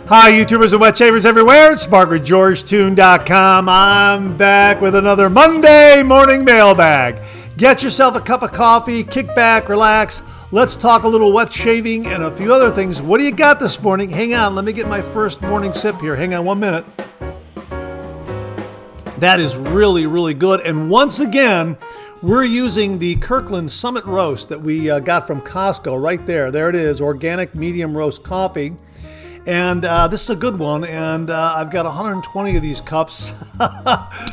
Hi, YouTubers and wet shavers everywhere. It's MargaretGeorgeTune.com. I'm back with another Monday morning mailbag. Get yourself a cup of coffee, kick back, relax. Let's talk a little wet shaving and a few other things. What do you got this morning? Hang on, let me get my first morning sip here. Hang on 1 minute. That is really, really good. And once again, we're using the Kirkland Summit Roast that we got from Costco right there. There it is, organic medium roast coffee. And this is a good one, and I've got 120 of these cups,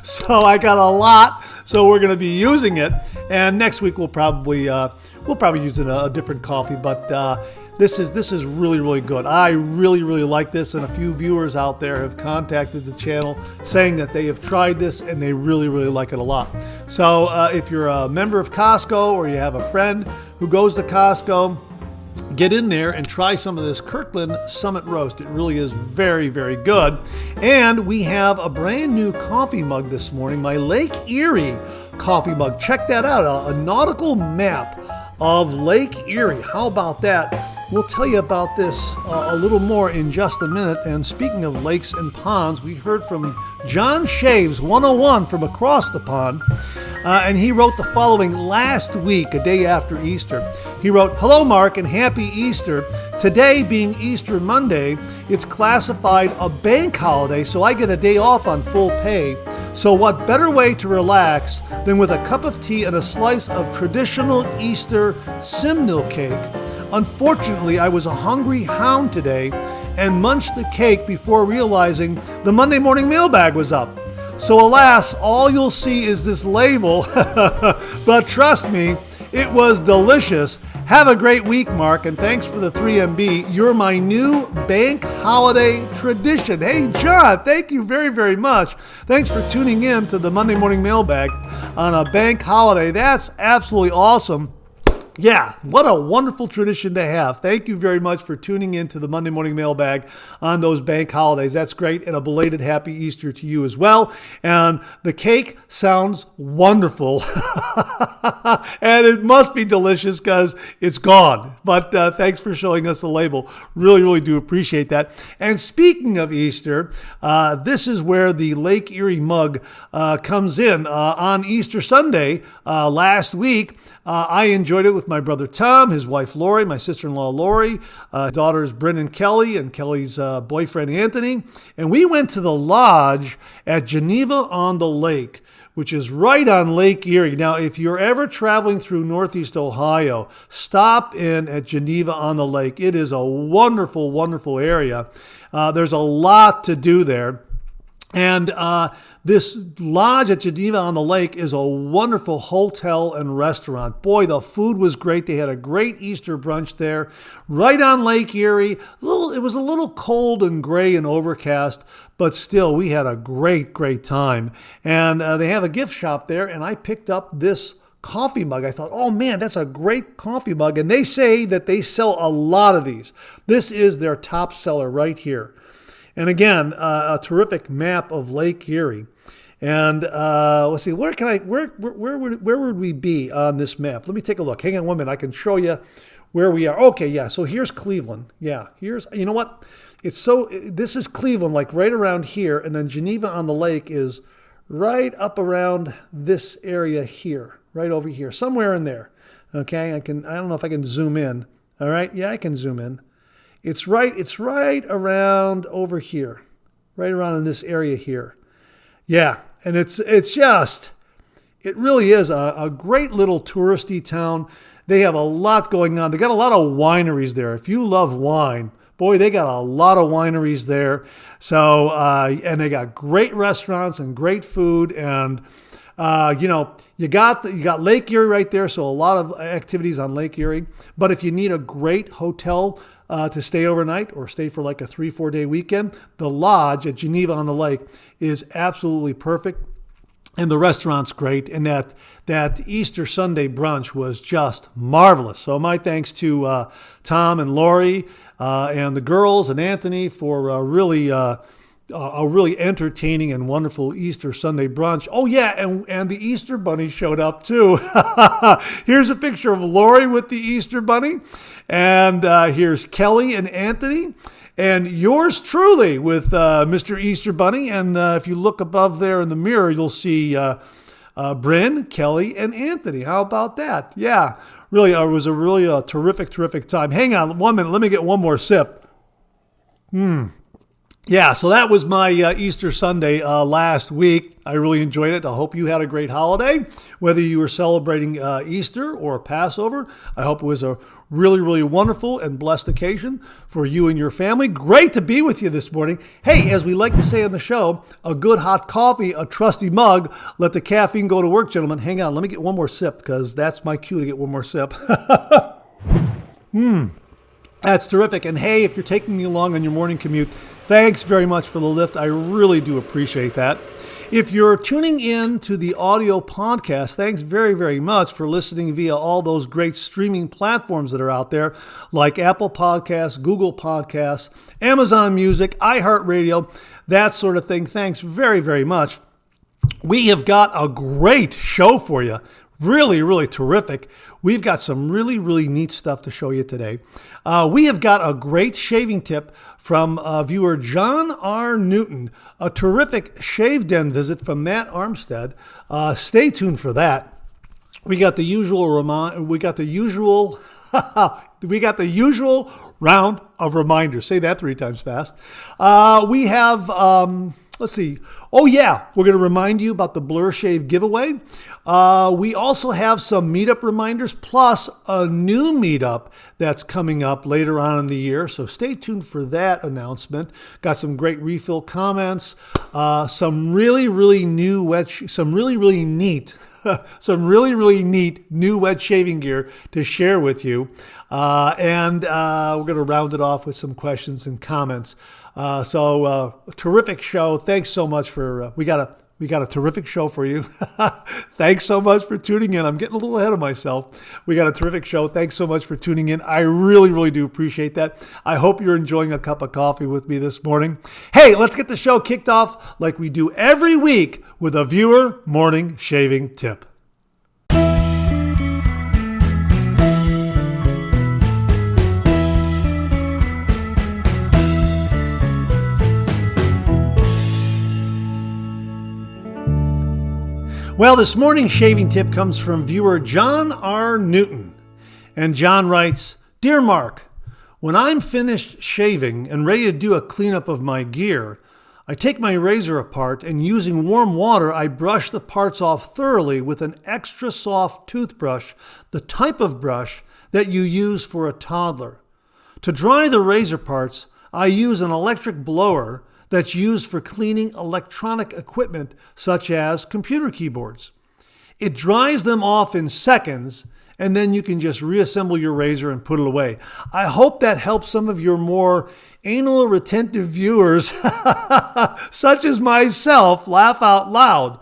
so I got a lot. So we're going to be using it, and next week we'll probably use a different coffee. But this is really, really good. I really, really like this, and a few viewers out there have contacted the channel saying that they have tried this and they really, really like it a lot. So if you're a member of Costco or you have a friend who goes to Costco, get in there and try some of this Kirkland Summit Roast. It really is very, very good. And we have a brand new coffee mug this morning, my Lake Erie coffee mug. Check that out, a nautical map of Lake Erie. How about that? We'll tell you about this a little more in just a minute. And speaking of lakes and ponds, we heard from John Shaves 101 from across the pond. And he wrote the following last week, a day after Easter. He wrote, "Hello, Mark, and happy Easter. Today being Easter Monday, it's classified a bank holiday, so I get a day off on full pay. So what better way to relax than with a cup of tea and a slice of traditional Easter simnel cake? Unfortunately, I was a hungry hound today and munched the cake before realizing the Monday morning mailbag was up. So alas, all you'll see is this label, but trust me, it was delicious. Have a great week, Mark, and thanks for the 3MB. You're my new bank holiday tradition." Hey, John, thank you very, very much. Thanks for tuning in to the Monday morning mailbag on a bank holiday. That's absolutely awesome. Yeah, what a wonderful tradition to have. Thank you very much for tuning in to the Monday morning mailbag on those bank holidays. That's great, and a belated happy Easter to you as well. And the cake sounds wonderful, and it must be delicious because it's gone. But thanks for showing us the label. Really, really do appreciate that. And speaking of Easter, this is where the Lake Erie mug comes in. On Easter Sunday last week, I enjoyed it with my brother Tom, his wife Lori, my sister-in-law Lori, daughters Bryn and Kelly, and Kelly's boyfriend Anthony. And we went to the lodge at Geneva on the Lake, which is right on Lake Erie. Now, if you're ever traveling through Northeast Ohio, stop in at Geneva on the Lake. It is a wonderful, wonderful area. There's a lot to do there. And this lodge at Geneva on the Lake is a wonderful hotel and restaurant. Boy, the food was great. They had a great Easter brunch there, right on Lake Erie. It was a little cold and gray and overcast, but still, we had a great, great time. And they have a gift shop there, and I picked up this coffee mug. I thought, oh man, that's a great coffee mug. And they say that they sell a lot of these. This is their top seller right here. And again, a terrific map of Lake Erie. And let's see, where would we be on this map? Let me take a look. Hang on 1 minute. I can show you where we are. Okay, yeah. So here's Cleveland. Yeah, you know what? This is Cleveland, like right around here, and then Geneva on the Lake is right up around this area here, right over here, somewhere in there. Okay, I don't know if I can zoom in. All right, yeah, I can zoom in. It's right around over here, right around in this area here. Yeah, and it really is a great little touristy town. They have a lot going on. They got a lot of wineries there. If you love wine, boy, they got a lot of wineries there. So, and they got great restaurants and great food. And, you got Lake Erie right there. So a lot of activities on Lake Erie. But if you need a great hotel to stay overnight or stay for like a 3-4 day weekend, the lodge at Geneva on the Lake is absolutely perfect. And the restaurant's great. And that Easter Sunday brunch was just marvelous. So my thanks to Tom and Lori and the girls and Anthony for a really entertaining and wonderful Easter Sunday brunch. Oh yeah, and the Easter Bunny showed up too. Here's a picture of Lori with the Easter Bunny, and here's Kelly and Anthony. and yours truly with Mr. Easter Bunny. And if you look above there in the mirror, you'll see Bryn, Kelly, and Anthony. How about that? Yeah, really, it was a really terrific time. Hang on 1 minute. Let me get one more sip. Yeah, so that was my Easter Sunday last week. I really enjoyed it. I hope you had a great holiday, whether you were celebrating Easter or Passover. I hope it was a really wonderful and blessed occasion for you and your family. Great to be with you this morning. Hey, as we like to say on the show, a good hot coffee, a trusty mug. Let the caffeine go to work, gentlemen. Hang on, let me get one more sip because that's my cue to get one more sip. That's terrific. And hey, if you're taking me along on your morning commute, thanks very much for the lift. I really do appreciate that. If you're tuning in to the audio podcast, thanks very much for listening via all those great streaming platforms that are out there, like Apple Podcasts, Google Podcasts, Amazon Music, iHeartRadio, that sort of thing. Thanks very much. We have got a great show for you. Really terrific. We've got some really neat stuff to show you today. We have got a great shaving tip from viewer John R. Newton, a terrific shave den visit from Matt Armstead. Stay tuned for that. We got the usual round of reminders. Say that 3 times fast. We have let's see. Oh yeah, we're going to remind you about the Blur Shave giveaway. We also have some meetup reminders, plus a new meetup that's coming up later on in the year. So stay tuned for that announcement. Got some great refill comments, some really neat new wet shaving gear to share with you. And we're going to round it off with some questions and comments. So terrific show. Thanks so much for, we got a terrific show for you. Thanks so much for tuning in. I'm getting a little ahead of myself. We got a terrific show. Thanks so much for tuning in. I really do appreciate that. I hope you're enjoying a cup of coffee with me this morning. Hey, let's get the show kicked off like we do every week with a viewer morning shaving tip. Well, this morning's shaving tip comes from viewer John R. Newton. And John writes, Dear Mark, when I'm finished shaving and ready to do a cleanup of my gear, I take my razor apart and using warm water, I brush the parts off thoroughly with an extra soft toothbrush, the type of brush that you use for a toddler. To dry the razor parts, I use an electric blower that's used for cleaning electronic equipment such as computer keyboards. It dries them off in seconds, and then you can just reassemble your razor and put it away. I hope that helps some of your more anal retentive viewers, such as myself, laugh out loud.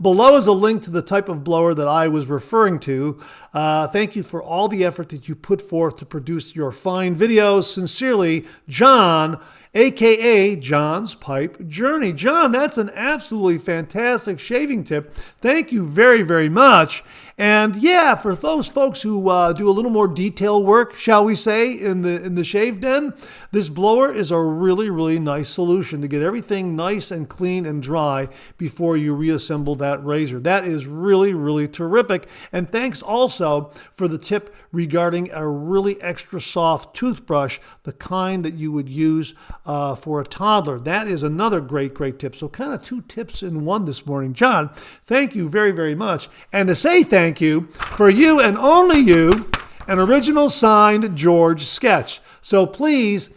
Below is a link to the type of blower that I was referring to. Thank you for all the effort that you put forth to produce your fine videos. Sincerely, John, a.k.a. John's Pipe Journey. John, that's an absolutely fantastic shaving tip. Thank you very much. And yeah, for those folks who do a little more detail work, shall we say, in the shave den, this blower is a really nice solution to get everything nice and clean and dry before you reassemble that razor. That is really terrific. And thanks also for the tip regarding a really extra soft toothbrush, the kind that you would use for a toddler. That is another great tip. So kind of 2 tips in one this morning. John, thank you very much. And to say thank you, for you and only you, an original signed George sketch. So please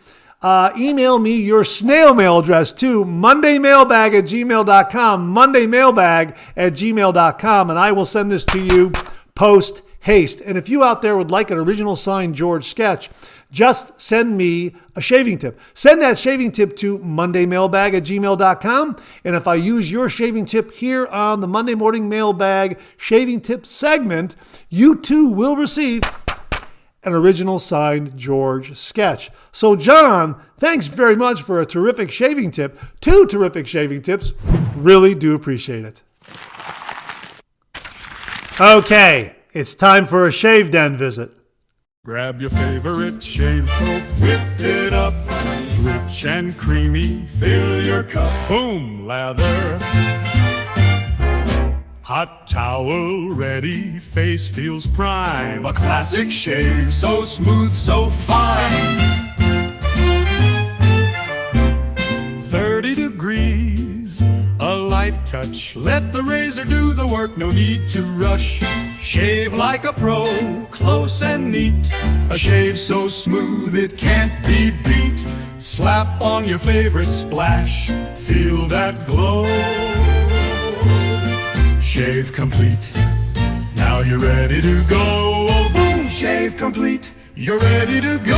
email me your snail mail address to mondaymailbag@gmail.com, mondaymailbag@gmail.com, and I will send this to you post haste. And if you out there would like an original signed George sketch, just send me a shaving tip. Send that shaving tip to mondaymailbag@gmail.com. And if I use your shaving tip here on the Monday Morning Mailbag shaving tip segment, you too will receive an original signed George sketch. So John, thanks very much for a terrific shaving tip. 2 terrific shaving tips. Really do appreciate it. Okay, it's time for a shave den visit. Grab your favorite shave soap, whip it up with fresh and creamy. Fill your cup, boom, lather. Hot towel ready, face feels prime. A classic shave, so smooth, so fine. 30 degrees, a light touch. Let the razor do the work, no need to rush. Shave like a pro, close and neat. A shave so smooth it can't be beat. Slap on your favorite splash, feel that glow. Shave complete, now you're ready to go. Oh, boom, shave complete, you're ready to go.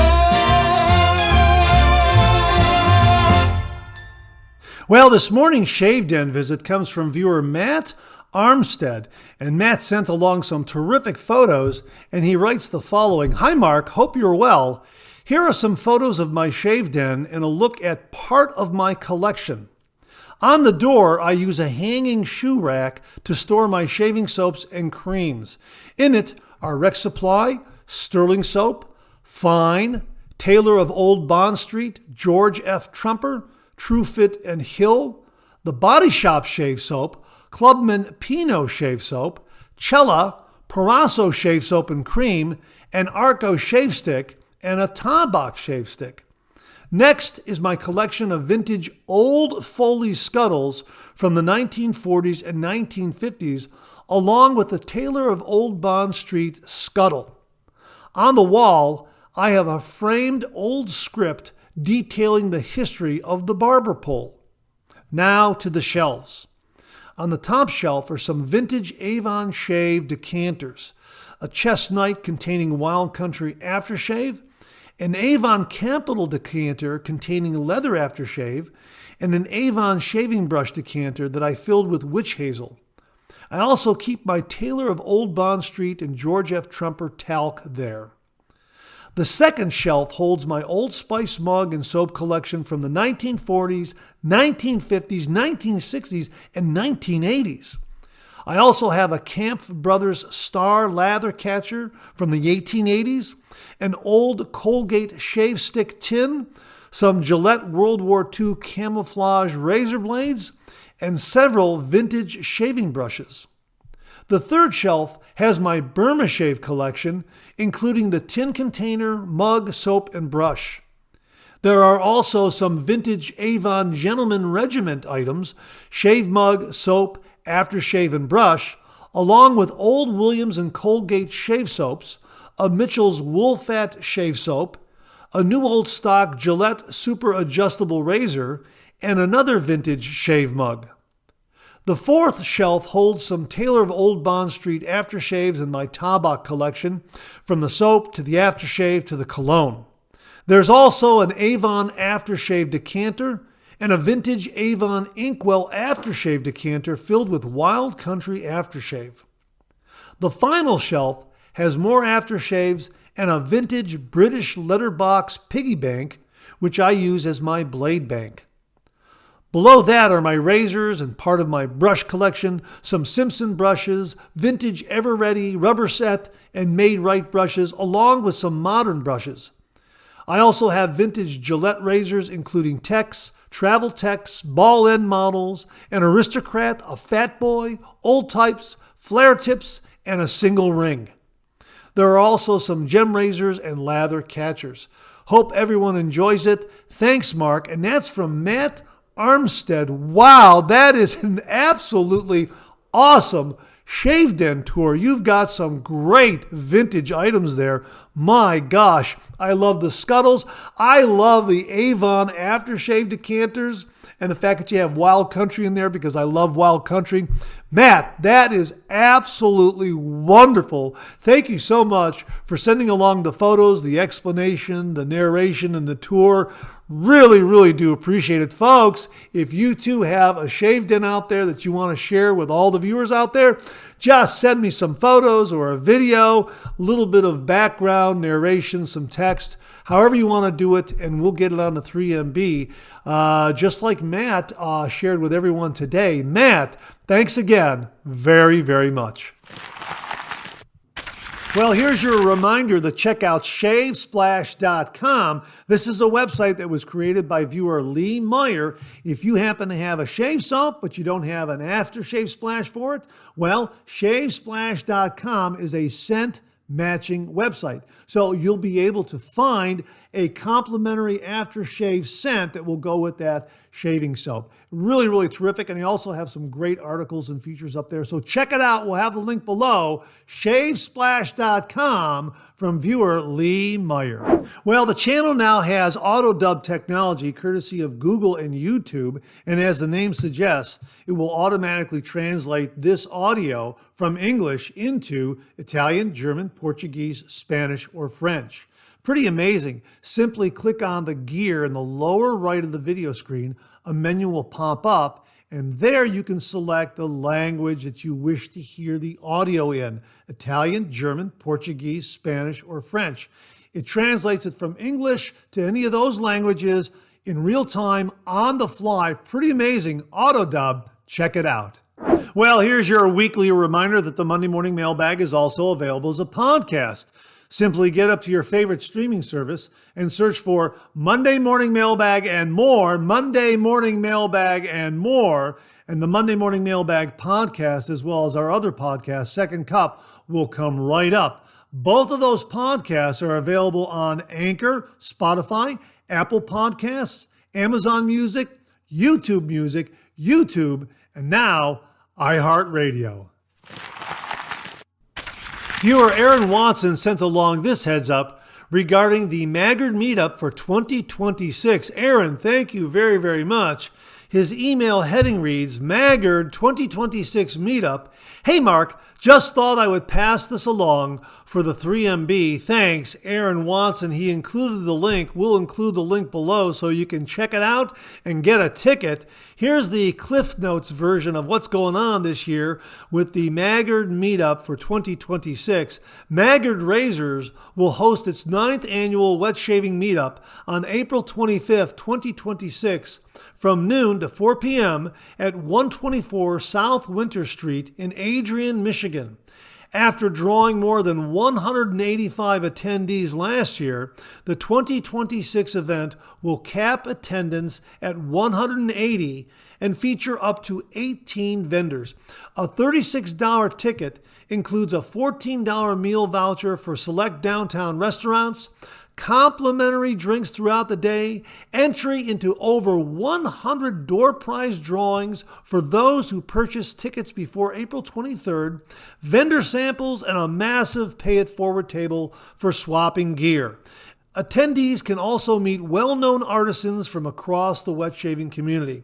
Well, this morning's Shave Den visit comes from viewer Matt Armstead, and Matt sent along some terrific photos, and he writes the following. Hi Mark, hope you're well. Here are some photos of my shave den and a look at part of my collection. On the door, I use a hanging shoe rack to store my shaving soaps and creams. In it are Rex Supply, Sterling Soap, Fine, Taylor of Old Bond Street, George F. Trumper, TrueFit and Hill, The Body Shop Shave Soap, Clubman Pinot Shave Soap, Cella, Parasso Shave Soap and Cream, an Arco Shave Stick, and a Tabak Shave Stick. Next is my collection of vintage Old Foley scuttles from the 1940s and 1950s, along with the Taylor of Old Bond Street scuttle. On the wall, I have a framed old script detailing the history of the barber pole. Now to the shelves. On the top shelf are some vintage Avon Shave decanters, a chestnut containing Wild Country aftershave, an Avon Capital decanter containing leather aftershave, and an Avon shaving brush decanter that I filled with witch hazel. I also keep my Taylor of Old Bond Street and George F. Trumper talc there. The second shelf holds my Old Spice mug and soap collection from the 1940s, 1950s, 1960s, and 1980s. I also have a Camp Brothers Star lather catcher from the 1880s, an old Colgate shave stick tin, some Gillette World War II camouflage razor blades, and several vintage shaving brushes. The third shelf has my Burma Shave collection, including the tin container, mug, soap, and brush. There are also some vintage Avon Gentleman Regiment items, shave mug, soap, aftershave, and brush, along with old Williams and Colgate shave soaps, a Mitchell's Wool Fat shave soap, a new old stock Gillette Super Adjustable razor, and another vintage shave mug. The fourth shelf holds some Taylor of Old Bond Street aftershaves in my Tabak collection, from the soap to the aftershave to the cologne. There's also an Avon aftershave decanter and a vintage Avon Inkwell aftershave decanter filled with Wild Country aftershave. The final shelf has more aftershaves and a vintage British letterbox piggy bank, which I use as my blade bank. Below that are my razors and part of my brush collection, some Simpson brushes, vintage Everready rubber set, and Made Right brushes, along with some modern brushes. I also have vintage Gillette razors, including Tex, Travel Tex, ball end models, an Aristocrat, a Fat Boy, old types, flare tips, and a single ring. There are also some gem razors and lather catchers. Hope everyone enjoys it. Thanks, Mark. And that's from Matt Armstead. Wow, that is an absolutely awesome shave den tour. You've got some great vintage items there. My gosh, I love the scuttles. I love the Avon aftershave decanters and the fact that you have Wild Country in there because I love Wild Country. Matt, that is absolutely wonderful. Thank you so much for sending along the photos, the explanation, the narration, and the tour. Really, really do appreciate it. Folks, if you too have a shave den out there that you want to share with all the viewers out there, just send me some photos or a video, a little bit of background, narration, some text, however you want to do it, and we'll get it on the 3MB, just like Matt shared with everyone today. Matt, thanks again very, very much. Well, here's your reminder to check out shavesplash.com. This is a website that was created by viewer Lee Meyer. If you happen to have a shave soap, but you don't have an aftershave splash for it, well, shavesplash.com is a scent matching website. So you'll be able to find a complimentary aftershave scent that will go with that shaving soap. Really, really terrific. And they also have some great articles and features up there. So check it out. We'll have the link below, shavesplash.com, from viewer Lee Meyer. Well, the channel now has auto dub technology courtesy of Google and YouTube. And as the name suggests, it will automatically translate this audio from English into Italian, German, Portuguese, Spanish, or French. Pretty amazing. Simply click on the gear in the lower right of the video screen. A menu will pop up, and there you can select the language that you wish to hear the audio in: Italian, German, Portuguese, Spanish, or French. It translates it from English to any of those languages in real time, on the fly. Pretty amazing. Auto dub. Check it out. Well, here's your weekly reminder that the Monday Morning Mailbag is also available as a podcast. Simply get up to your favorite streaming service and search for Monday Morning Mailbag and more, Monday Morning Mailbag and more, and the Monday Morning Mailbag podcast, as well as our other podcast, Second Cup, will come right up. Both of those podcasts are available on Anchor, Spotify, Apple Podcasts, Amazon Music, YouTube, and now iHeartRadio. Viewer Aaron Watson sent along this heads up regarding the Maggard meetup for 2026. Aaron, thank you very, very much. His email heading reads, Maggard 2026 meetup. Hey Mark, just thought I would pass this along for the 3MB. Thanks, Aaron Watson. He included the link. We'll include the link below so you can check it out and get a ticket. Here's the Cliff Notes version of what's going on this year with the Maggard meetup for 2026. Maggard Razors will host its 9th annual wet shaving meetup on April 25th, 2026 from noon to 4 p.m. at 124 South Winter Street in Adrian, Michigan. After drawing more than 185 attendees last year, the 2026 event will cap attendance at 180 and feature up to 18 vendors. A $36 ticket includes a $14 meal voucher for select downtown restaurants, complimentary drinks throughout the day, entry into over 100 door prize drawings for those who purchase tickets before April 23rd, vendor samples, and a massive pay-it-forward table for swapping gear. Attendees can also meet well-known artisans from across the wet shaving community.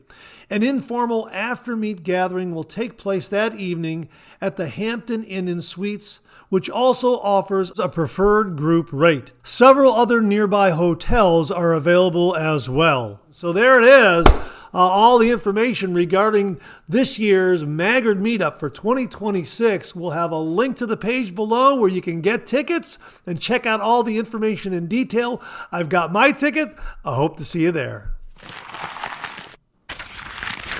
An informal after-meet gathering will take place that evening at the Hampton Inn and Suites, which also offers a preferred group rate. Several other nearby hotels are available as well. So there it is. All the information regarding this year's Maggard meetup for 2026. We'll have a link to the page below where you can get tickets and check out all the information in detail. I've got my ticket. I hope to see you there.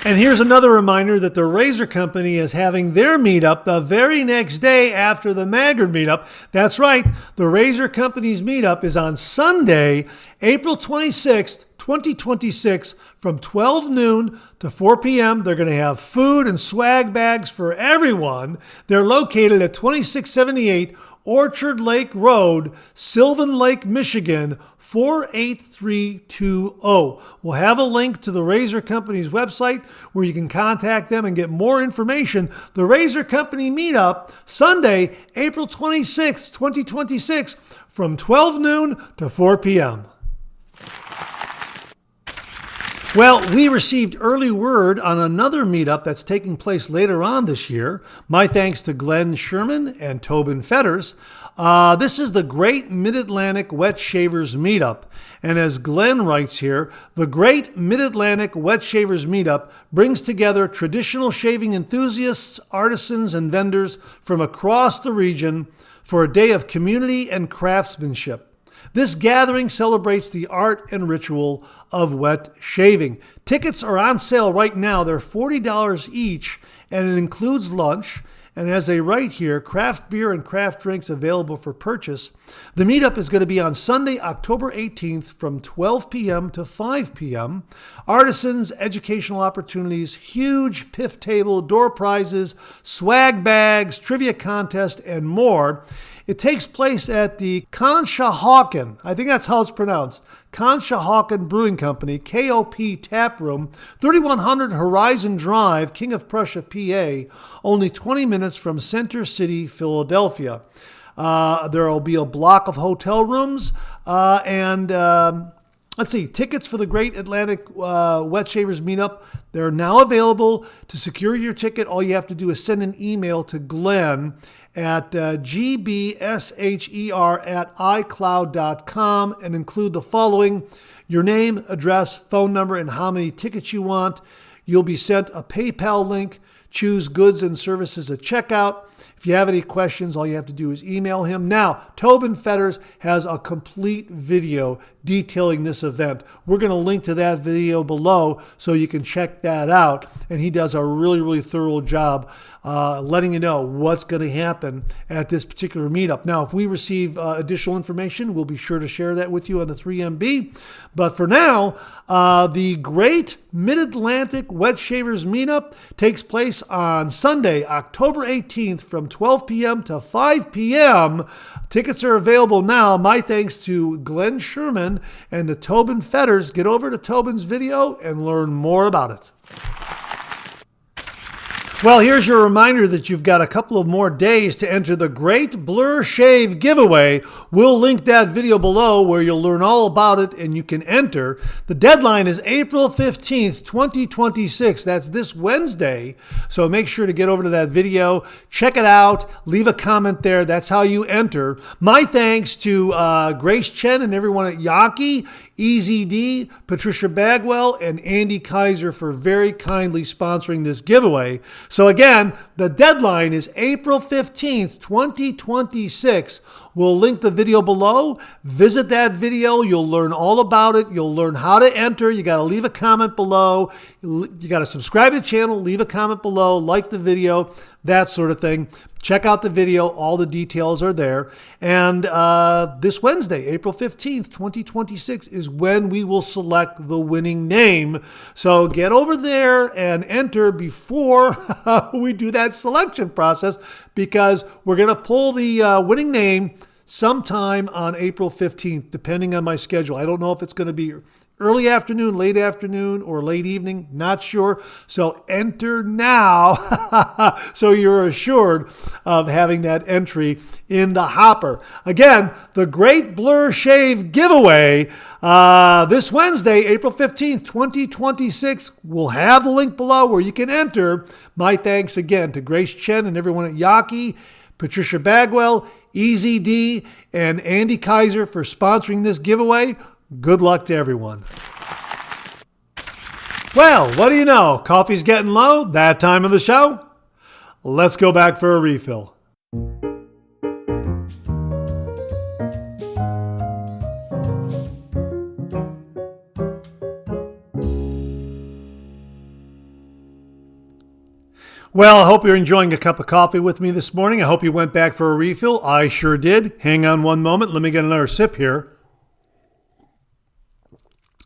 And here's another reminder that the Razor Company is having their meetup the very next day after the Maggard meetup. That's right, the Razor Company's meetup is on Sunday, April 26th, 2026, from 12 noon to 4 p.m. They're going to have food and swag bags for everyone. They're located at 2678 Orchard Lake Road, Sylvan Lake, Michigan, 48320. We'll have a link to the Razor Company's website where you can contact them and get more information. The Razor Company meetup, Sunday, April 26th, 2026, from 12 noon to 4 p.m. Well, we received early word on another meetup that's taking place later on this year. My thanks to Glenn Sherman and Tobin Fetters. This is the Great Mid-Atlantic Wet Shavers Meetup. And as Glenn writes here, the Great Mid-Atlantic Wet Shavers Meetup brings together traditional shaving enthusiasts, artisans, and vendors from across the region for a day of community and craftsmanship. This gathering celebrates the art and ritual of wet shaving. Tickets are on sale right now. They're $40 each, and it includes lunch And as they write here, craft beer and craft drinks available for purchase. The meetup is going to be on Sunday, October 18th from 12 p.m. to 5 p.m. Artisans, educational opportunities, huge piff table, door prizes, swag bags, trivia contest, and more. It takes place at the Conshohocken, I think that's how it's pronounced, Conshohocken Brewing Company, KOP Tap Room, 3100 Horizon Drive, King of Prussia, PA, only 20 minutes from Center City, Philadelphia. There will be a block of hotel rooms let's see, tickets for the Great Atlantic Wet Shavers Meetup. They're now available. To secure your ticket, all you have to do is send an email to Glenn at gbsher@icloud.com and include the following: your name, address, phone number, and how many tickets you want. You'll be sent a PayPal link. Choose goods and services at checkout. If you have any questions, all you have to do is email him. Now, Tobin Fetters has a complete video detailing this event. We're going to link to that video below so you can check that out. And he does a really, really thorough job letting you know what's going to happen at this particular meetup. Now, if we receive additional information, we'll be sure to share that with you on the 3MB. But for now, the Great Mid-Atlantic Wet Shavers Meetup takes place on Sunday, October 18th from 12 p.m. to 5 p.m. Tickets are available now. My thanks to Glenn Sherman and the Tobin Fetters. Get over to Tobin's video and learn more about it. Well, here's your reminder that you've got a couple of more days to enter the Great Blur Shave Giveaway. We'll link that video below where you'll learn all about it and you can enter. The deadline is April 15th, 2026. That's this Wednesday. So make sure to get over to that video, check it out, leave a comment there. That's how you enter. My thanks to Grace Chen and everyone at Yaki, Easy D, Patricia Bagwell, and Andy Kaiser for very kindly sponsoring this giveaway. So again, the deadline is April 15th, 2026. We'll link the video below. Visit that video. You'll learn all about it. You'll learn how to enter. You got to leave a comment below. You got to subscribe to the channel, leave a comment below, like the video, that sort of thing. Check out the video. All the details are there. And this Wednesday, April 15th, 2026 is when we will select the winning name. So get over there and enter before we do that selection process, because we're going to pull the winning name sometime on April 15th, depending on my schedule. I don't know if it's going to be early afternoon, late afternoon, or late evening. Not sure. So enter now so you're assured of having that entry in the hopper. Again, the Great Blur Shave Giveaway this Wednesday, April 15th, 2026. We'll have the link below where you can enter. My thanks again to Grace Chen and everyone at Yaki, Patricia Bagwell, Easy D, and Andy Kaiser for sponsoring this giveaway. Good luck to everyone. Well, what do you know? Coffee's getting low. That time of the show. Let's go back for a refill. Well, I hope you're enjoying a cup of coffee with me this morning. I hope you went back for a refill. I sure did. Hang on one moment. Let me get another sip here.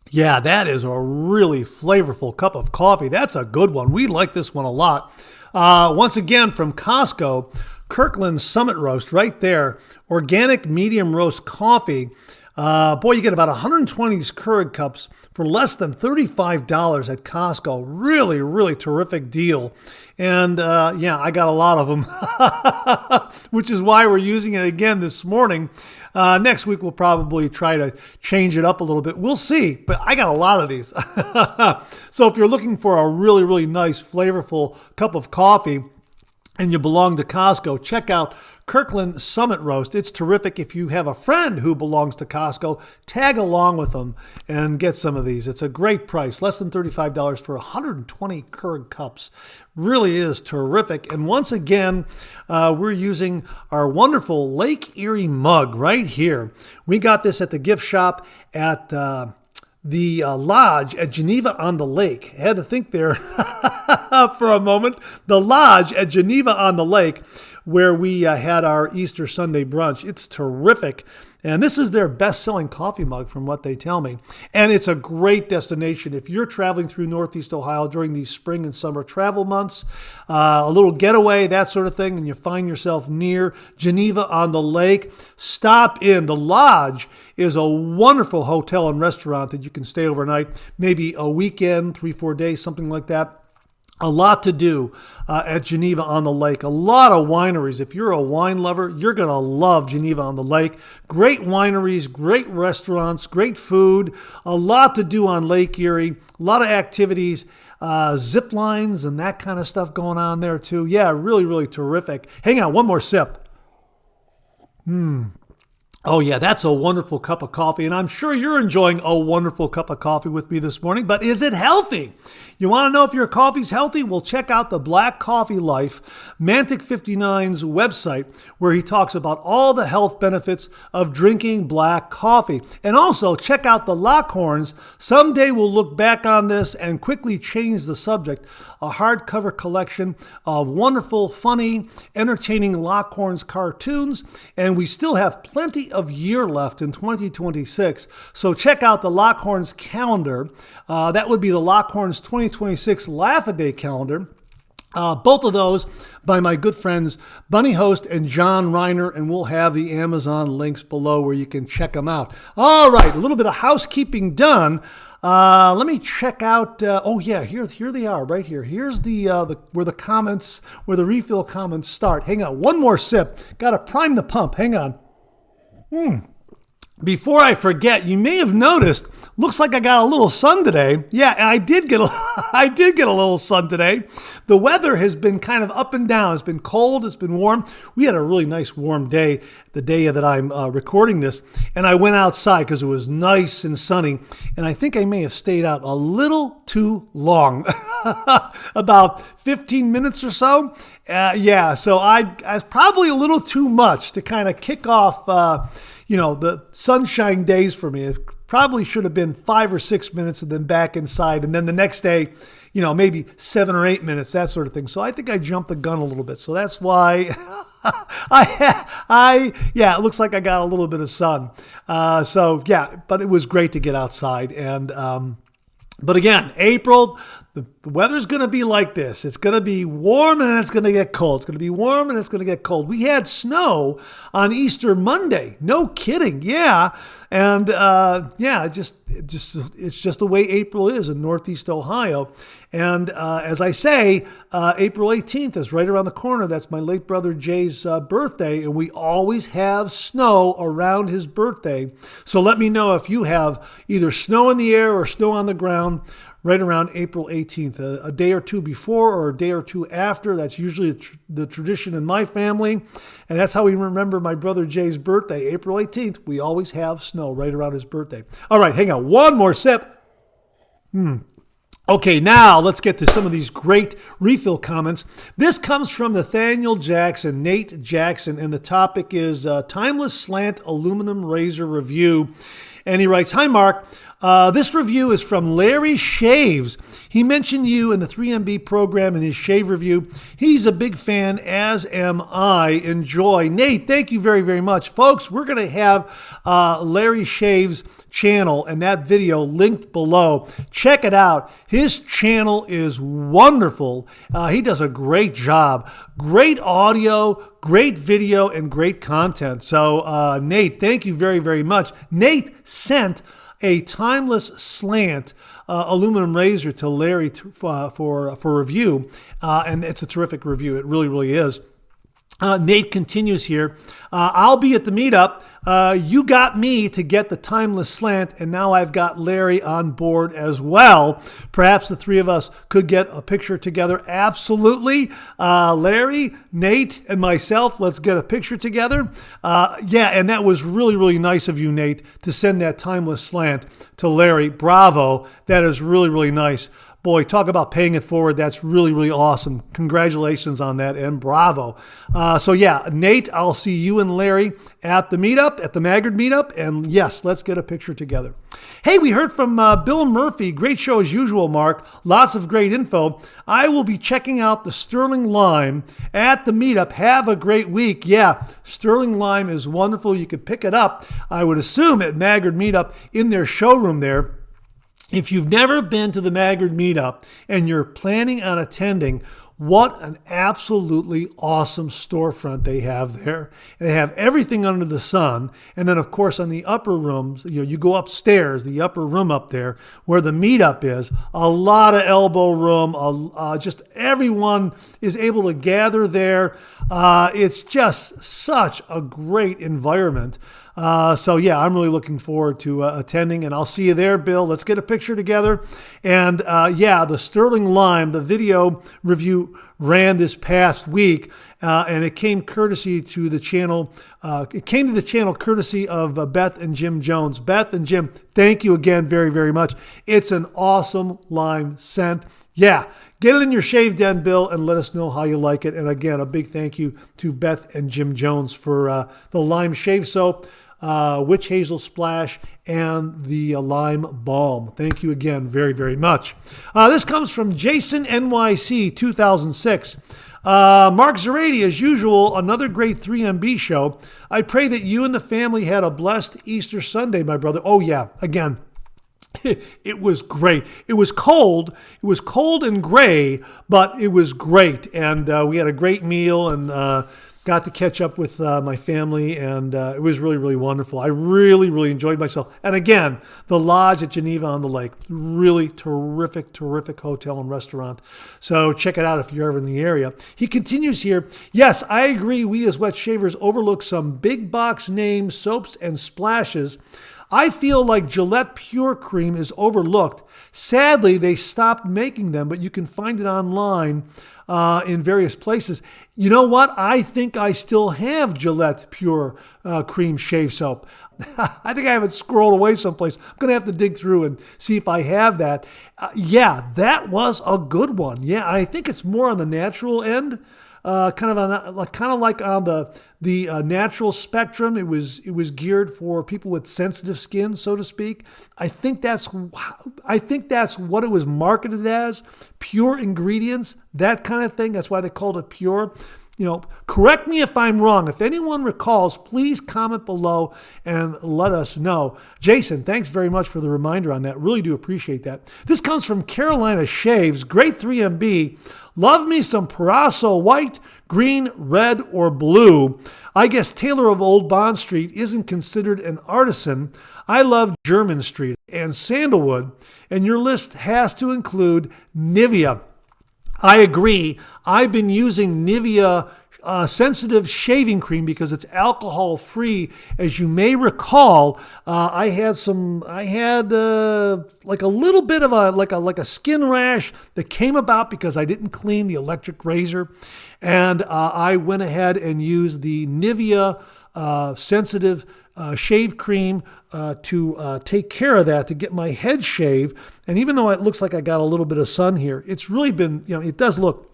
Yeah, that is a really flavorful cup of coffee. That's a good one. We like this one a lot. Once again, from Costco, Kirkland Summit Roast right there. Organic medium roast coffee. Boy, you get about 120 of these Keurig cups for less than $35 at Costco. Really, really terrific deal. And yeah, I got a lot of them, which is why we're using it again this morning. Next week, we'll probably try to change it up a little bit. We'll see, but I got a lot of these. So if you're looking for a really, really nice, flavorful cup of coffee and you belong to Costco, check out Kirkland Summit Roast. It's terrific. If you have a friend who belongs to Costco, tag along with them and get some of these. It's a great price, less than $35 for 120 Keurig cups. Really is terrific. And once again, we're using our wonderful Lake Erie mug right here. We got this at the gift shop at the lodge at Geneva on the Lake. I had to think there for a moment. The lodge at Geneva on the Lake, where we had our Easter Sunday brunch. It's terrific. And this is their best-selling coffee mug from what they tell me. And it's a great destination. If you're traveling through Northeast Ohio during these spring and summer travel months, a little getaway, that sort of thing, and you find yourself near Geneva on the Lake, stop in. The Lodge is a wonderful hotel and restaurant that you can stay overnight, maybe a weekend, 3-4 days, something like that. A lot to do at Geneva on the Lake. A lot of wineries. If you're a wine lover, you're going to love Geneva on the Lake. Great wineries, great restaurants, great food. A lot to do on Lake Erie. A lot of activities, zip lines and that kind of stuff going on there too. Yeah, really, really terrific. Hang on, one more sip. Oh, yeah, that's a wonderful cup of coffee, and I'm sure you're enjoying a wonderful cup of coffee with me this morning, but is it healthy? You want to know if your coffee's healthy? Well, check out the Black Coffee Life, Mantic 59's website, where he talks about all the health benefits of drinking black coffee. And also, check out the Lockhorns. Someday we'll look back on this and quickly change the subject. A hardcover collection of wonderful, funny, entertaining Lockhorns cartoons, and we still have plenty of year left in 2026. So check out the Lockhorns calendar. That would be the Lockhorns 2026 Laugh-A-Day calendar. Both of those by my good friends Bunny Host and John Reiner, and we'll have the Amazon links below where you can check them out. All right, a little bit of housekeeping done. Let me check out. Here they are, right here. Here's the where the comments, where the refill comments start. Hang on, one more sip. Got to prime the pump. Hang on. Before I forget, you may have noticed, looks like I got a little sun today. Yeah, and I did get a little sun today. The weather has been kind of up and down. It's been cold, it's been warm. We had a really nice warm day, the day that I'm recording this, and I went outside because it was nice and sunny, and I think I may have stayed out a little too long, about 15 minutes or so. So I was probably a little too much to kind of kick off the sunshine days for me. It probably should have been 5 or 6 minutes and then back inside. And then the next day, maybe 7 or 8 minutes, that sort of thing. So I think I jumped the gun a little bit. So that's why it looks like I got a little bit of sun. But it was great to get outside. And, but again, April, the weather's going to be like this. It's going to be warm and it's going to get cold. It's going to be warm and it's going to get cold. We had snow on Easter Monday. No kidding. Yeah. And it's just the way April is in Northeast Ohio. And as I say, April 18th is right around the corner. That's my late brother Jay's birthday, and we always have snow around his birthday. So let me know if you have either snow in the air or snow on the ground right around April 18th, a day or two before or a day or two after. That's usually the tradition in my family, and that's how we remember my brother Jay's birthday, April 18th. We always have snow right around his birthday. All right, hang on, one more sip. Okay, now let's get to some of these great refill comments. This comes from Nathaniel Jackson, Nate Jackson, and the topic is Timeless Slant Aluminum Razor Review. And he writes, "Hi, Mark. This review is from Larry Shaves. He mentioned you in the 3MB program in his shave review. He's a big fan, as am I. Enjoy." Nate, thank you very, very much. Folks, we're going to have Larry Shaves' channel and that video linked below. Check it out. His channel is wonderful. He does a great job. Great audio, great video, and great content. So, Nate, thank you very, very much. Nate sent a Timeless Slant aluminum razor to Larry for review, and it's a terrific review. It really, really is. Nate continues here. I'll be at the meetup. You got me to get the Timeless Slant, and now I've got Larry on board as well. Perhaps the three of us could get a picture together. Absolutely. Larry, Nate, and myself, let's get a picture together. And that was really, really nice of you, Nate, to send that Timeless Slant to Larry. Bravo. That is really, really nice. boy, talk about paying it forward. That's really, really awesome. Congratulations on that, and bravo. So yeah, Nate, I'll see you and Larry at the meetup, at the Maggard meetup, and yes, let's get a picture together. Hey, we heard from Bill Murphy. Great show as usual, Mark. Lots of great info. I will be checking out the Sterling Lime at the meetup. Have a great week. Yeah, Sterling Lime is wonderful. You could pick it up, I would assume, at Maggard Meetup in their showroom there. If you've never been to the Maggard Meetup and you're planning on attending, what an absolutely awesome storefront they have there. And they have everything under the sun. And then, of course, on the upper rooms, you go upstairs, the upper room up there where the meetup is, a lot of elbow room. Just everyone is able to gather there. It's just such a great environment. So yeah, I'm really looking forward to attending, and I'll see you there, Bill. Let's get a picture together. And yeah, the Sterling Lime, the video review ran this past week, and it came courtesy to the channel. It came to the channel courtesy of Beth and Jim Jones. Beth and Jim, thank you again very, very much. It's an awesome lime scent. Yeah, get it in your shave den, Bill, and let us know how you like it. And again, a big thank you to Beth and Jim Jones for the lime shave soap, witch hazel splash, and the lime balm. Thank you again very, very much. This comes from Jason NYC 2006. Mark Zarady, as usual, another great 3MB show. I pray that you and the family had a blessed Easter Sunday, my brother. Oh yeah, again, it was great. It was cold. It was cold and gray, but it was great. And we had a great meal and got to catch up with my family, and it was really, really wonderful. I really, really enjoyed myself. And again, the Lodge at Geneva on the Lake, really terrific, terrific hotel and restaurant. So check it out if you're ever in the area. He continues here. Yes, I agree. We as wet shavers overlook some big box name soaps and splashes. I feel like Gillette Pure Cream is overlooked. Sadly, they stopped making them, but you can find it online in various places. You know what? I think I still have Gillette Pure Cream Shave Soap. I think I have it scrolled away someplace. I'm going to have to dig through and see if I have that. Yeah, that was a good one. Yeah, I think it's more on the natural end. Kind of like on the natural spectrum. It was geared for people with sensitive skin, so to speak. I think that's what it was marketed as. Pure ingredients, that kind of thing. That's why they called it pure. Correct me if I'm wrong. If anyone recalls, please comment below and let us know. Jason, thanks very much for the reminder on that. Really do appreciate that. This comes from Carolina Shaves. Great 3MB. Love me some Paraso white, green, red, or blue. I guess Taylor of Old Bond Street isn't considered an artisan. I love German Street and Sandalwood, and your list has to include Nivea. I agree. I've been using Nivea sensitive shaving cream because it's alcohol free. As you may recall, I had like a little bit of a skin rash that came about because I didn't clean the electric razor, and I went ahead and used the Nivea sensitive shave cream to take care of that, to get my head shaved. And even though it looks like I got a little bit of sun here, it's really been, it does look,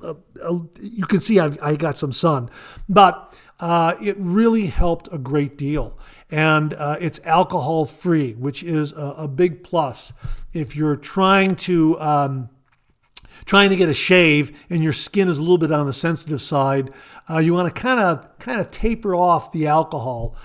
you can see I got some sun, but it really helped a great deal. And it's alcohol free, which is a big plus. If you're trying to get a shave and your skin is a little bit on the sensitive side, you want to kind of taper off the alcohol.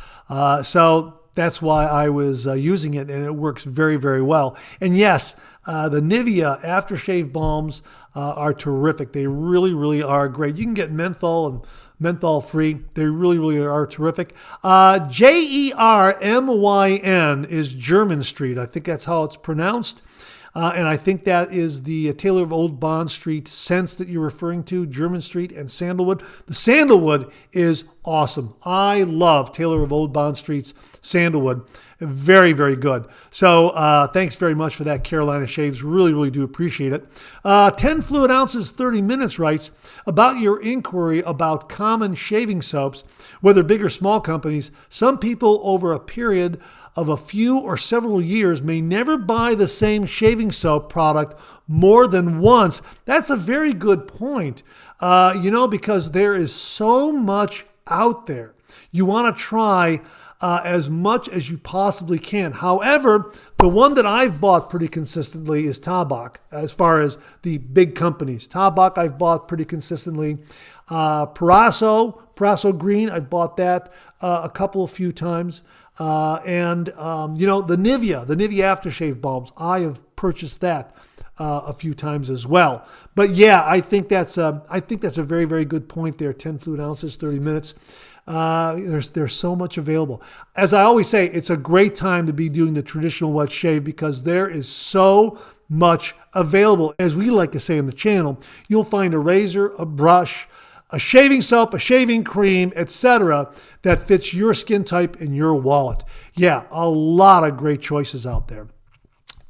So that's why I was using it, and it works very, very well. And yes, the Nivea aftershave balms are terrific. They really, really are great. You can get menthol and menthol free. They really, really are terrific. Jermyn is German Street. I think that's how it's pronounced. And I think that is the Taylor of Old Bond Street scents that you're referring to, German Street and Sandalwood. The Sandalwood is awesome. I love Taylor of Old Bond Street's Sandalwood. Very, very good. So thanks very much for that, Carolina Shaves. Really, really do appreciate it. 10 fluid ounces, 30 minutes writes, about your inquiry about common shaving soaps, whether big or small companies, some people over a period of a few or several years may never buy the same shaving soap product more than once. That's a very good point, because there is so much out there. You want to try as much as you possibly can. However, the one that I've bought pretty consistently is Tabak, as far as the big companies. Tabak I've bought pretty consistently. Paraso Green, I've bought that a few times. And the Nivea aftershave balms, I have purchased that a few times as well. But yeah, I think that's a very, very good point there. 10 fluid ounces, 30 minutes. There's so much available. As I always say, it's a great time to be doing the traditional wet shave because there is so much available. As we like to say on the channel, you'll find a razor, a brush, a shaving soap, a shaving cream, etc. that fits your skin type and your wallet. Yeah, a lot of great choices out there.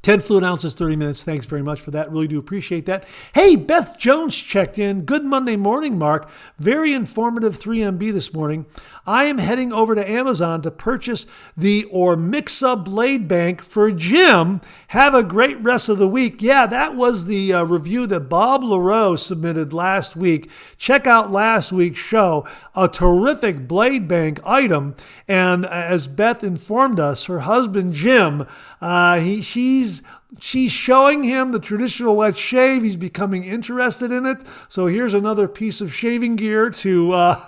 10 fluid ounces, 30 minutes. Thanks very much for that. Really do appreciate that. Hey, Beth Jones checked in. Good Monday morning, Mark. Very informative 3MB this morning. I am heading over to Amazon to purchase the Ormixa Blade Bank for Jim. Have a great rest of the week. Yeah, that was the review that Bob LaRoe submitted last week. Check out last week's show. A terrific Blade Bank item. And as Beth informed us, her husband, Jim, she's showing him the traditional wet shave. He's becoming interested in it. So here's another piece of shaving gear to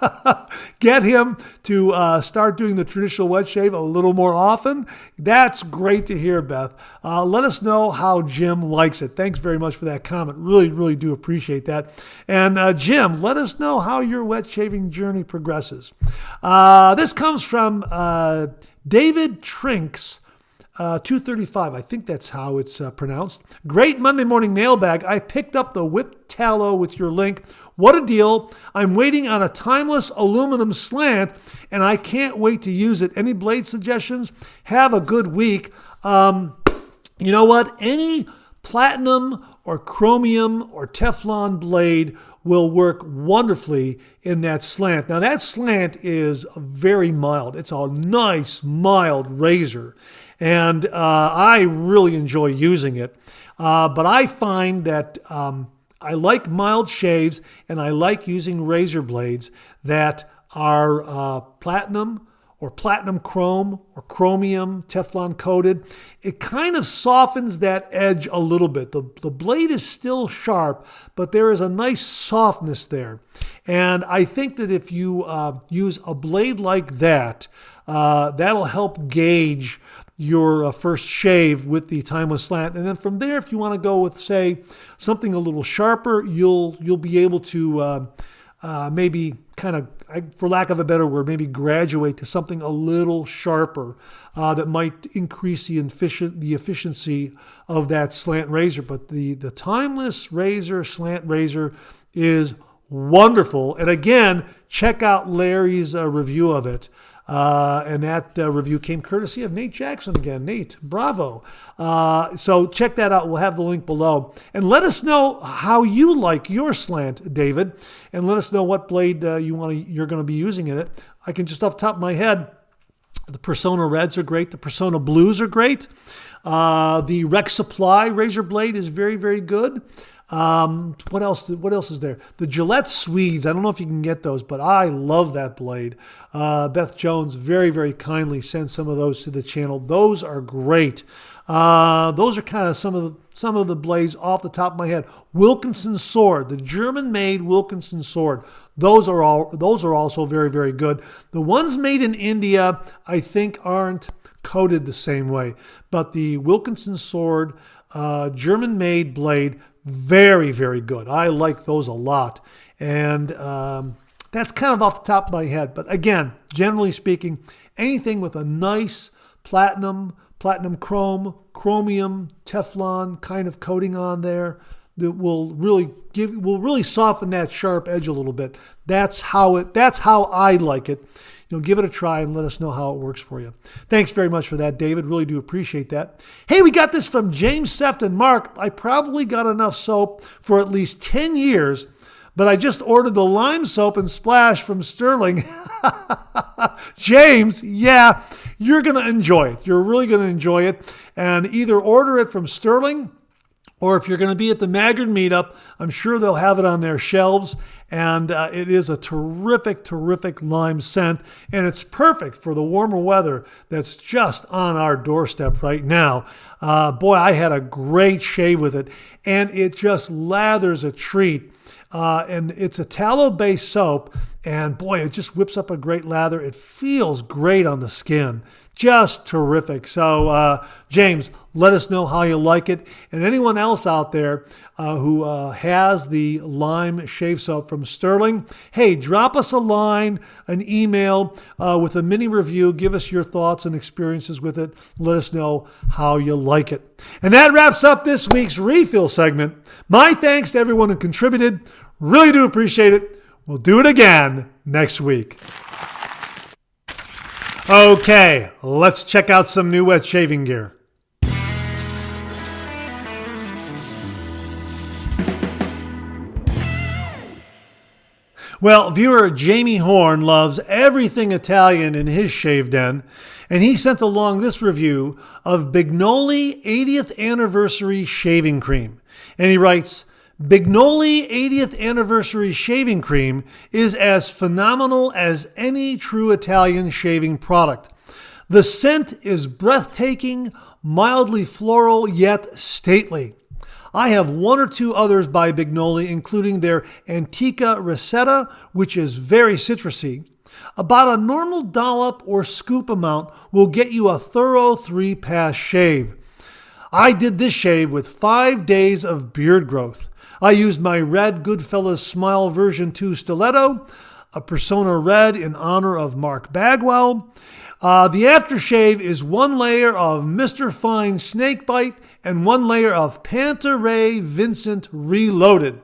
get him to start doing the traditional wet shave a little more often. That's great to hear, Beth. Let us know how Jim likes it. Thanks very much for that comment. Really, really do appreciate that. And Jim, let us know how your wet shaving journey progresses. This comes from David Trinks. 235, I think that's how it's pronounced. Great Monday morning mailbag. I picked up the whipped tallow with your link. What a deal. I'm waiting on a timeless aluminum slant, and I can't wait to use it. Any blade suggestions? Have a good week. You know what? Any platinum or chromium or Teflon blade will work wonderfully in that slant. Now, that slant is very mild. It's a nice, mild razor. And I really enjoy using it. But I find that I like mild shaves and I like using razor blades that are platinum or platinum chrome or chromium Teflon coated. It kind of softens that edge a little bit. The blade is still sharp, but there is a nice softness there. And I think that if you use a blade like that, that'll help gauge your first shave with the timeless slant. And then from there, if you want to go with, say, something a little sharper, you'll be able to maybe kind of, for lack of a better word, maybe graduate to something a little sharper that might increase the efficiency of that slant razor. But the timeless razor, slant razor, is wonderful. And again, check out Larry's review of it. And that review came courtesy of Nate Jackson again. Nate, bravo. So check that out. We'll have the link below. And let us know how you like your slant, David. And let us know what blade you're going to be using in it. I can just off the top of my head, the Persona Reds are great. The Persona Blues are great. The Rex Supply razor blade is very, very good. What else is there? The Gillette Swedes. I don't know if you can get those, but I love that blade. Beth Jones very, very kindly sent some of those to the channel. Those are great. Those are kind of some of the blades off the top of my head. Wilkinson Sword, the German-made Wilkinson Sword. Those are also very, very good. The ones made in India, I think, aren't coated the same way, but the Wilkinson Sword, German-made blade, very, very good. I like those a lot. And that's kind of off the top of my head. But again, generally speaking, anything with a nice platinum chrome, chromium, Teflon kind of coating on there that will really soften that sharp edge a little bit. That's how I like it. Give it a try and let us know how it works for you. Thanks very much for that, David. Really do appreciate that. Hey, we got this from James Sefton. Mark, I probably got enough soap for at least 10 years, but I just ordered the lime soap and splash from Sterling. James, yeah, you're going to enjoy it. You're really going to enjoy it. And either order it from Sterling, or if you're going to be at the Maggard meetup, I'm sure they'll have it on their shelves. And it is a terrific, terrific lime scent. And it's perfect for the warmer weather that's just on our doorstep right now. Boy, I had a great shave with it. And it just lathers a treat. And it's a tallow-based soap. And boy, it just whips up a great lather. It feels great on the skin. Just terrific. So, James, let us know how you like it. And anyone else out there who has the lime shave soap from Sterling, hey, drop us a line, an email with a mini review. Give us your thoughts and experiences with it. Let us know how you like it. And that wraps up this week's refill segment. My thanks to everyone who contributed. Really do appreciate it. We'll do it again next week. Okay, let's check out some new wet shaving gear. Well, viewer Jamie Horn loves everything Italian in his shave den, and he sent along this review of Bignoli 80th Anniversary Shaving Cream. And he writes, Bignoli 80th Anniversary Shaving Cream is as phenomenal as any true Italian shaving product. The scent is breathtaking, mildly floral, yet stately. I have one or two others by Bignoli, including their Antica Rosetta, which is very citrusy. About a normal dollop or scoop amount will get you a thorough 3-pass shave. I did this shave with 5 days of beard growth. I used my red Goodfellas Smile version 2 stiletto, a Persona Red in honor of Mark Bagwell. The aftershave is one layer of Mr. Fine Snakebite and one layer of Pantaray Vincent Reloaded.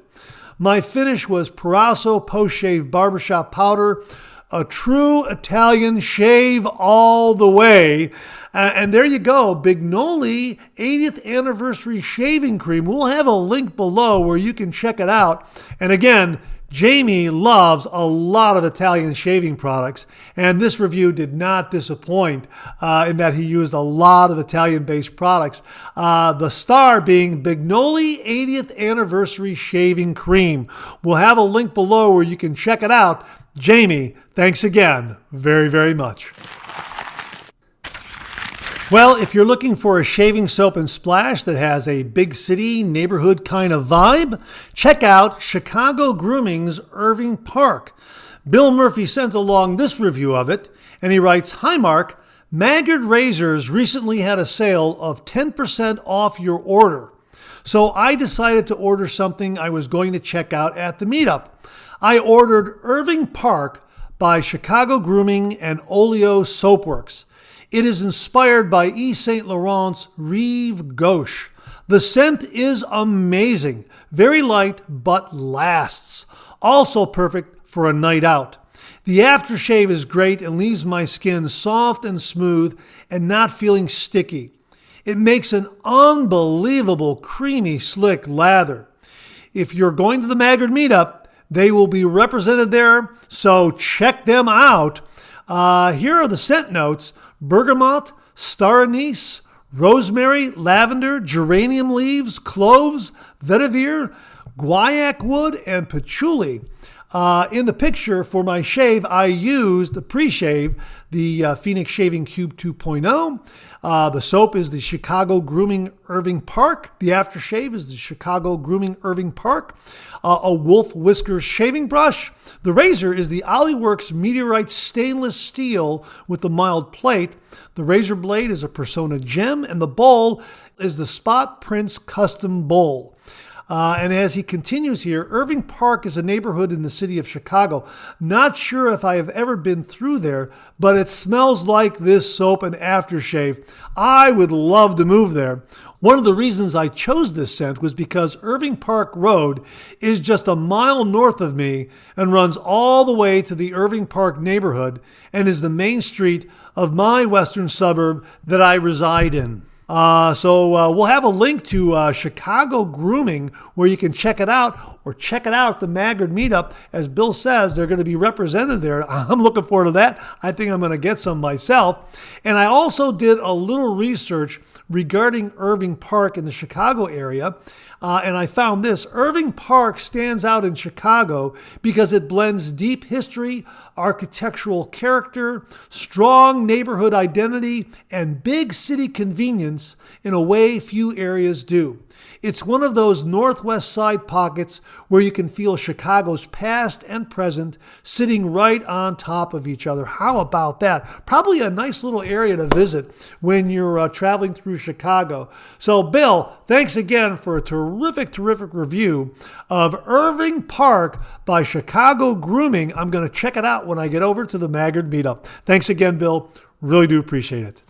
My finish was Parasso Post-Shave Barbershop Powder, a true Italian shave all the way. And there you go, Bignoli 80th Anniversary Shaving Cream. We'll have a link below where you can check it out. And again, Jamie loves a lot of Italian shaving products, and this review did not disappoint in that he used a lot of Italian-based products. The star being Bignoli 80th Anniversary Shaving Cream. We'll have a link below where you can check it out. Jamie, thanks again very, very much. Well, if you're looking for a shaving soap and splash that has a big city neighborhood kind of vibe, check out Chicago Grooming's Irving Park. Bill Murphy sent along this review of it, and he writes, Hi Mark, Maggard Razors recently had a sale of 10% off your order. So I decided to order something I was going to check out at the meetup. I ordered Irving Park by Chicago Grooming and Oleo Soapworks. It is inspired by Yves Saint Laurent's Rive Gauche. The scent is amazing, very light but lasts. Also perfect for a night out. The aftershave is great and leaves my skin soft and smooth and not feeling sticky. It makes an unbelievable creamy, slick lather. If you're going to the Maggard meetup, they will be represented there, so check them out. Here are the scent notes. Bergamot, star anise, rosemary, lavender, geranium leaves, cloves, vetiver, guaiac wood, and patchouli. In the picture for my shave, I used the pre-shave, the Phoenix Shaving Cube 2.0. The soap is the Chicago Grooming Irving Park. The aftershave is the Chicago Grooming Irving Park. A Wolf Whiskers shaving brush. The razor is the Ollyworks Meteorite stainless steel with the mild plate. The razor blade is a Persona Gem, and the bowl is the Spot Prince Custom Bowl. And as he continues here, Irving Park is a neighborhood in the city of Chicago. Not sure if I have ever been through there, but it smells like this soap and aftershave. I would love to move there. One of the reasons I chose this scent was because Irving Park Road is just a mile north of me and runs all the way to the Irving Park neighborhood and is the main street of my western suburb that I reside in. So we'll have a link to Chicago Grooming where you can check it out, or check it out at the Maggard meetup. As Bill says, they're going to be represented there. I'm looking forward to that. I think I'm going to get some myself. And I also did a little research regarding Irving Park in the Chicago area. And I found this. Irving Park stands out in Chicago because it blends deep history, architectural character, strong neighborhood identity, and big city convenience in a way few areas do. It's one of those Northwest Side pockets where you can feel Chicago's past and present sitting right on top of each other. How about that? Probably a nice little area to visit when you're traveling through Chicago. So, Bill, thanks again for a terrific review of Irving Park by Chicago Grooming. I'm going to check it out when I get over to the Maggard meetup. Thanks again, Bill. Really do appreciate it.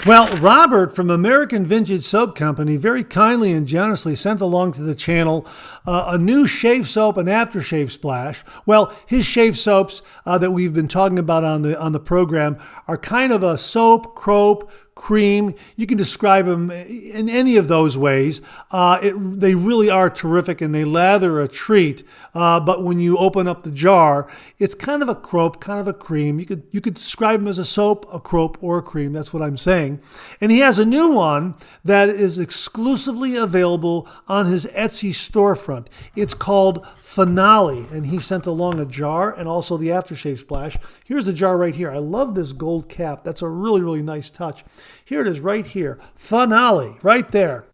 Well, Robert from American Vintage Soap Company very kindly and generously sent along to the channel a new shave soap and aftershave splash. Well, his shave soaps that we've been talking about on the program are kind of a soap, crope, cream. You can describe them in any of those ways. They really are terrific, and they lather a treat. But when you open up the jar, it's kind of a crope, kind of a cream. You could describe them as a soap, a crope, or a cream. That's what I'm saying. And he has a new one that is exclusively available on his Etsy storefront. It's called Finale, and he sent along a jar and also the aftershave splash. Here's the jar right here. I love this gold cap. That's a really nice touch. Here it is right here. Finale, right there.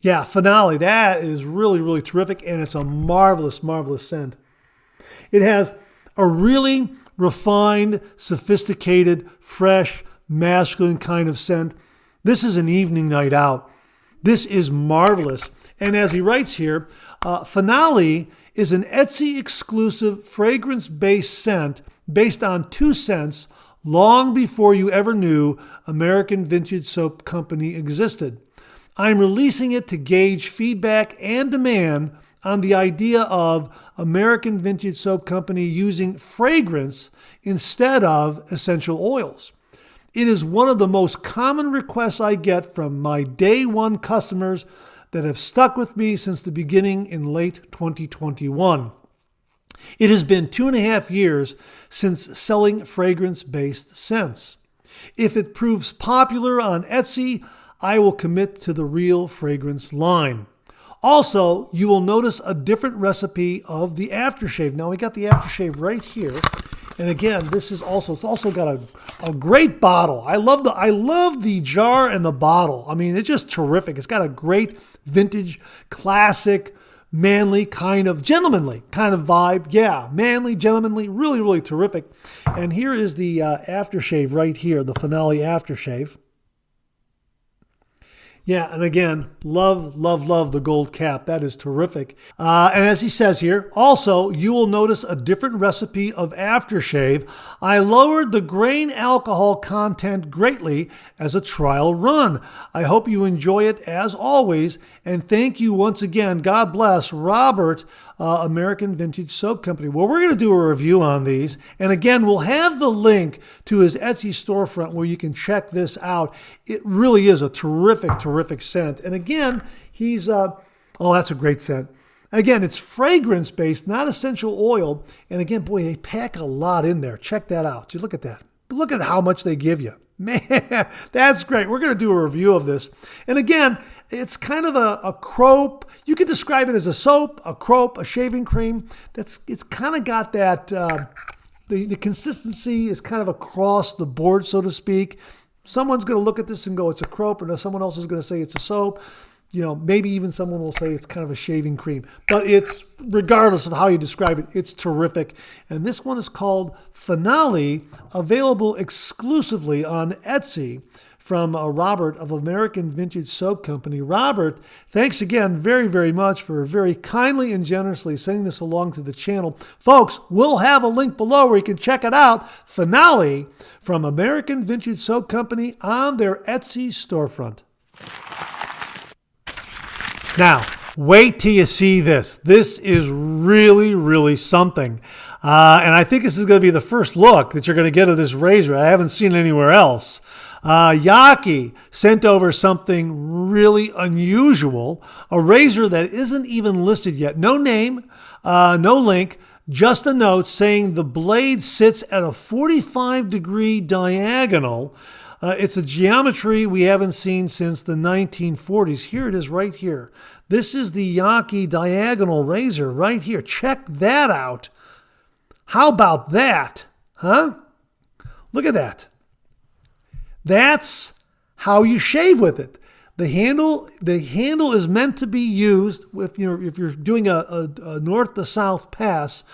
Yeah, Finale. That is really terrific, and it's a marvelous scent. It has a really refined, sophisticated, fresh, masculine kind of scent. This is an evening night out. This is marvelous. And as he writes here, Finale is an Etsy exclusive fragrance-based scent based on 2 scents long before you ever knew American Vintage Soap Company existed. I'm releasing it to gauge feedback and demand on the idea of American Vintage Soap Company using fragrance instead of essential oils. It is one of the most common requests I get from my day one customers that have stuck with me since the beginning in late 2021. It has been 2.5 years since selling fragrance-based scents. If it proves popular on Etsy, I will commit to the real fragrance line. Also, you will notice a different recipe of the aftershave. Now, we got the aftershave right here. And again, it's also got a great bottle. I love the jar and the bottle. I mean, it's just terrific. It's got a great vintage, classic, manly gentlemanly kind of vibe. Yeah, manly, gentlemanly, really terrific. And here is the aftershave right here, the Finale aftershave. Yeah, and again, love the gold cap. That is terrific. And as he says here, also, you will notice a different recipe of aftershave. I lowered the grain alcohol content greatly as a trial run. I hope you enjoy it as always. And thank you once again. God bless Robert, American Vintage Soap Company. Well, we're going to do a review on these. And again, we'll have the link to his Etsy storefront where you can check this out. It really is a terrific scent. And again, that's a great scent. Again, it's fragrance-based, not essential oil. And again, boy, they pack a lot in there. Check that out. Just look at that. Look at how much they give you. Man, that's great. We're going to do a review of this. And again, it's kind of a crope. You could describe it as a soap, a crope, a shaving cream. It's kind of got that, the consistency is kind of across the board, so to speak. Someone's going to look at this and go, it's a crope, and someone else is going to say it's a soap. You know, maybe even someone will say it's kind of a shaving cream. But it's, regardless of how you describe it, it's terrific. And this one is called Finale, available exclusively on Etsy from Robert of American Vintage Soap Company. Robert, thanks again very much for very kindly and generously sending this along to the channel. Folks, we'll have a link below where you can check it out. Finale from American Vintage Soap Company on their Etsy storefront. Now, wait till you see this. This is really something. And I think this is going to be the first look that you're going to get of this razor. I haven't seen it anywhere else. Yaki sent over something really unusual, a razor that isn't even listed yet. No name, no link, just a note saying the blade sits at a 45-degree diagonal. It's a geometry we haven't seen since the 1940s. Here it is right here. This is the Yaki diagonal razor right here. Check that out. How about that? Huh? Look at that. That's how you shave with it. The handle is meant to be used if you're doing a north to south pass.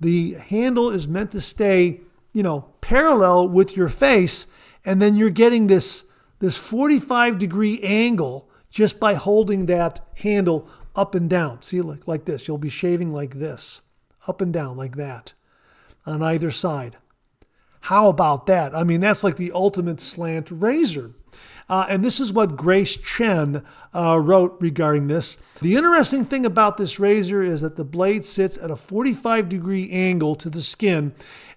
The handle is meant to stay, parallel with your face, and then you're getting this 45-degree angle just by holding that handle up and down. See, like this. You'll be shaving like this, up and down like that, on either side. How about that? I mean, that's like the ultimate slant razor. And this is what Grace Chen wrote regarding this. The interesting thing about this razor is that the blade sits at a 45-degree angle to the skin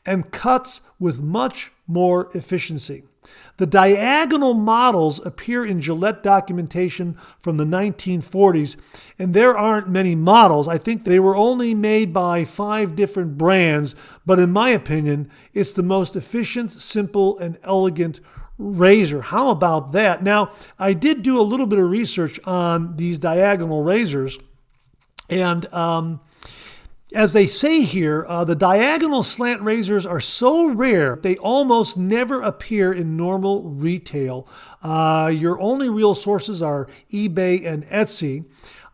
and cuts with much more efficiency. The diagonal models appear in Gillette documentation from the 1940s, and there aren't many models. I think they were only made by 5 different brands, but in my opinion, it's the most efficient, simple, and elegant razor. How about that? Now, I did do a little bit of research on these diagonal razors, and as they say here, the diagonal slant razors are so rare, they almost never appear in normal retail. Your only real sources are eBay and Etsy.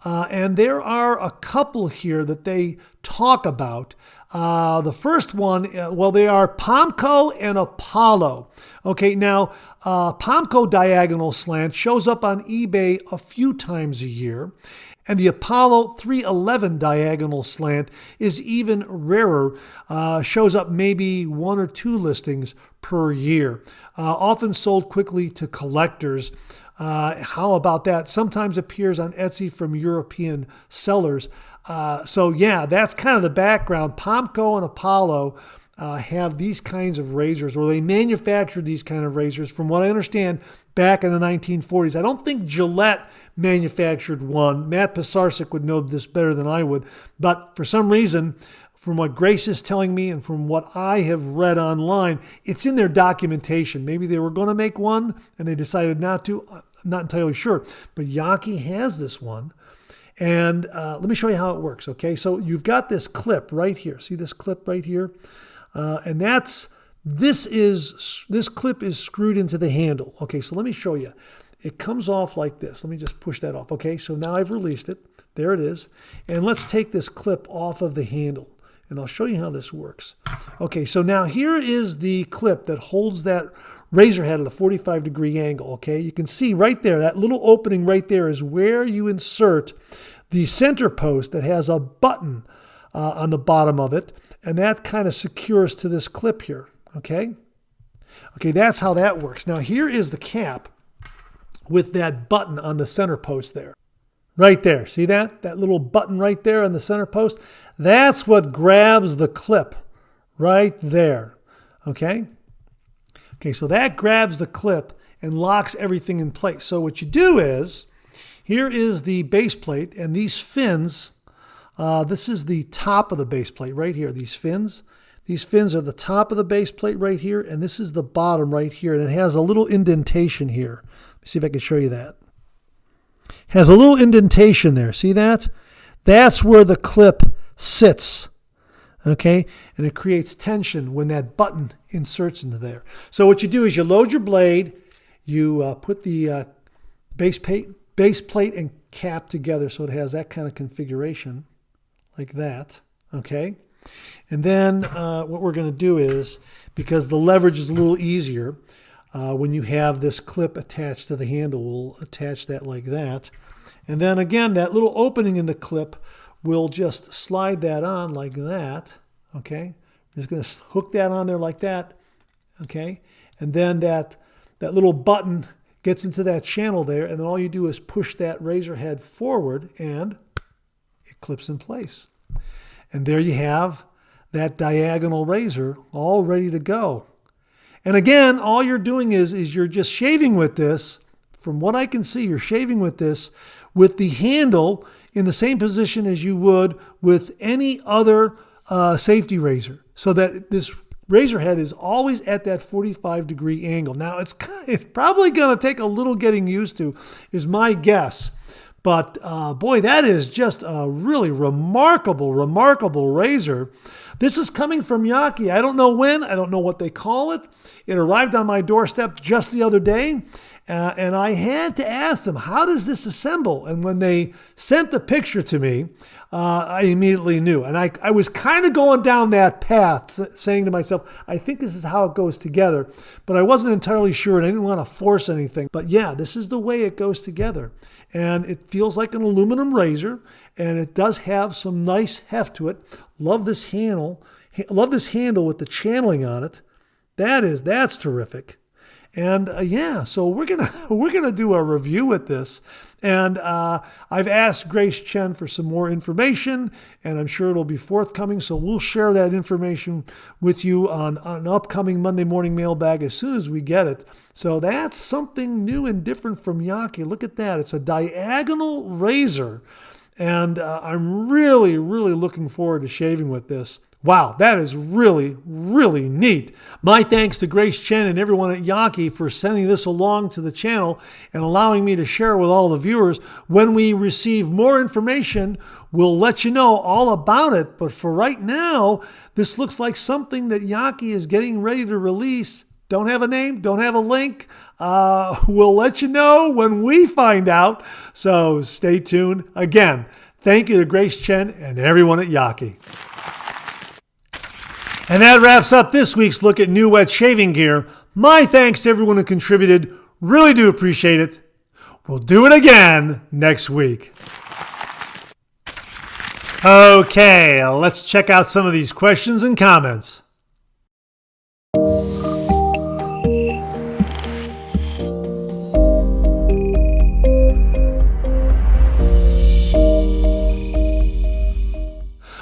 And there are a couple here that they talk about. The first one, they are Pomco and Apollo. Okay, now, Pomco diagonal slant shows up on eBay a few times a year. And the Apollo 311 diagonal slant is even rarer, shows up maybe 1 or 2 listings per year, often sold quickly to collectors. How about that? Sometimes appears on Etsy from European sellers. So yeah, that's kind of the background. Pomco and Apollo have these kinds of razors, or they manufactured these kind of razors, from what I understand, back in the 1940s. I don't think Gillette manufactured one. Matt Pisarcik would know this better than I would. But for some reason, from what Grace is telling me and from what I have read online, it's in their documentation. Maybe they were going to make one and they decided not to. I'm not entirely sure. But Yaki has this one. And let me show you how it works, okay? So you've got this clip right here. See this clip right here? And this clip is screwed into the handle. Okay, so let me show you. It comes off like this. Let me just push that off. Okay, so now I've released it. There it is. And let's take this clip off of the handle, and I'll show you how this works. Okay, so now here is the clip that holds that razor head at a 45-degree angle. Okay, you can see right there, that little opening right there is where you insert the center post that has a button on the bottom of it, and that kind of secures to this clip here. Okay, that's how that works. Now here is the cap with that button on the center post there. Right there, see that? That little button right there on the center post? That's what grabs the clip right there, okay? Okay, so that grabs the clip and locks everything in place. So what you do is, here is the base plate, and these fins, this is the top of the base plate right here, these fins. These fins are the top of the base plate right here, and this is the bottom right here, and it has a little indentation here. Let me see if I can show you that. Has a little indentation there. See that? That's where the clip sits. Okay? And it creates tension when that button inserts into there. So what you do is you load your blade, you put the base plate and cap together so it has that kind of configuration, like that. Okay? And then what we're going to do is, because the leverage is a little easier, when you have this clip attached to the handle, we'll attach that like that. And then again, that little opening in the clip, we'll just slide that on like that. Okay, just going to hook that on there like that. Okay, and then that little button gets into that channel there, and then all you do is push that razor head forward, and it clips in place. And there you have that diagonal razor all ready to go. And again, all you're doing is you're just shaving with this. From what I can see, you're shaving with this with the handle in the same position as you would with any other safety razor, so that this razor head is always at that 45-degree angle. Now, it's probably going to take a little getting used to, is my guess. But boy, that is just a really remarkable razor. This is coming from Yaki. I don't know when. I don't know what they call it. It arrived on my doorstep just the other day. And I had to ask them, how does this assemble? And when they sent the picture to me, I immediately knew. And I was kind of going down that path, saying to myself, I think this is how it goes together. But I wasn't entirely sure, and I didn't want to force anything. But yeah, this is the way it goes together. And it feels like an aluminum razor, and it does have some nice heft to it. Love this handle. Love this handle with the channeling on it. That's terrific. And so we're gonna do a review with this, and I've asked Grace Chen for some more information, and I'm sure it'll be forthcoming. So we'll share that information with you on an upcoming Monday morning mailbag as soon as we get it. So that's something new and different from Yaki. Look at that; it's a diagonal razor, and I'm really looking forward to shaving with this. Wow, that is really neat. My thanks to Grace Chen and everyone at Yaki for sending this along to the channel and allowing me to share with all the viewers. When we receive more information, we'll let you know all about it. But for right now, this looks like something that Yaki is getting ready to release. Don't have a name, don't have a link. We'll let you know when we find out. So stay tuned. Again, thank you to Grace Chen and everyone at Yaki. And that wraps up this week's look at new wet shaving gear. My thanks to everyone who contributed. Really do appreciate it. We'll do it again next week. Okay, let's check out some of these questions and comments.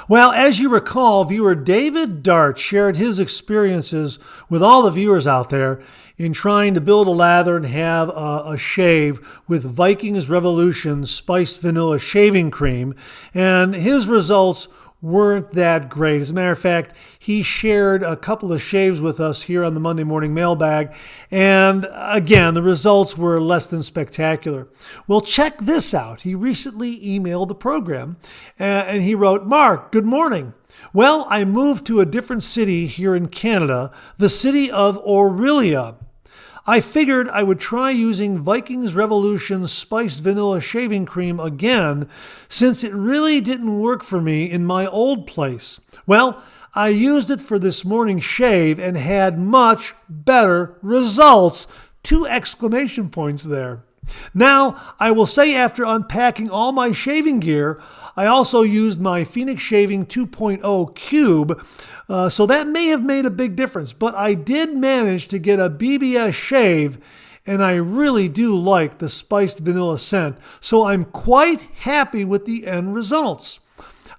Well, as you recall, viewer David Dart shared his experiences with all the viewers out there in trying to build a lather and have a shave with Vikings Revolution Spiced Vanilla Shaving Cream, and his results weren't that great. As a matter of fact, he shared a couple of shaves with us here on the Monday Morning Mailbag, and again, the results were less than spectacular. Well, check this out. He recently emailed the program, and he wrote, "Mark, good morning. Well, I moved to a different city here in Canada, the city of Orillia. I figured I would try using Vikings Revolution Spiced Vanilla Shaving Cream again, since it really didn't work for me in my old place. Well, I used it for this morning's shave and had much better results." 2 exclamation points there. Now, I will say after unpacking all my shaving gear, I also used my Phoenix Shaving 2.0 Cube, so that may have made a big difference. But I did manage to get a BBS shave, and I really do like the spiced vanilla scent, so I'm quite happy with the end results.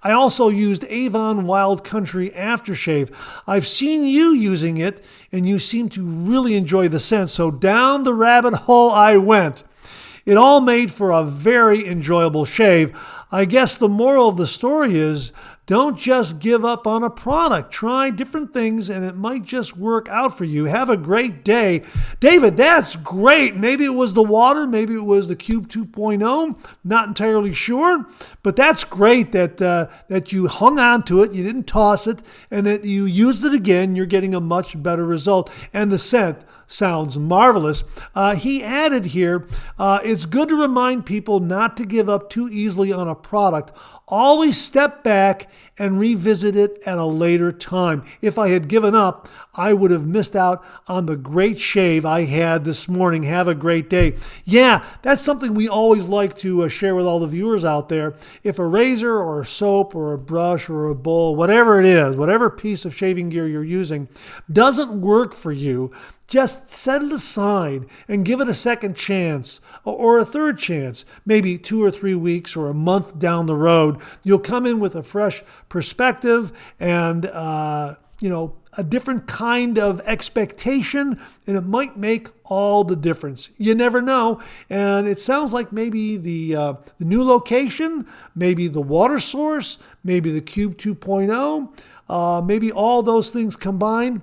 I also used Avon Wild Country Aftershave. I've seen you using it, and you seem to really enjoy the scent, so down the rabbit hole I went. It all made for a very enjoyable shave. I guess the moral of the story is, don't just give up on a product. Try different things, and it might just work out for you. Have a great day. David, that's great. Maybe it was the water. Maybe it was the Cube 2.0. Not entirely sure. But that's great that you hung on to it, you didn't toss it, and that you used it again. You're getting a much better result. And the scent sounds marvelous. He added here, it's good to remind people not to give up too easily on a product. Always step back and revisit it at a later time. If I had given up, I would have missed out on the great shave I had this morning. Have a great day. Yeah, that's something we always like to share with all the viewers out there. If a razor or a soap or a brush or a bowl, whatever it is, whatever piece of shaving gear you're using, doesn't work for you, just set it aside and give it a second chance or a third chance. Maybe 2 or 3 weeks or a month down the road, you'll come in with a fresh perspective and, a different kind of expectation, and it might make all the difference. You never know. And it sounds like maybe the new location, maybe the water source, maybe the Cube 2.0, maybe all those things combined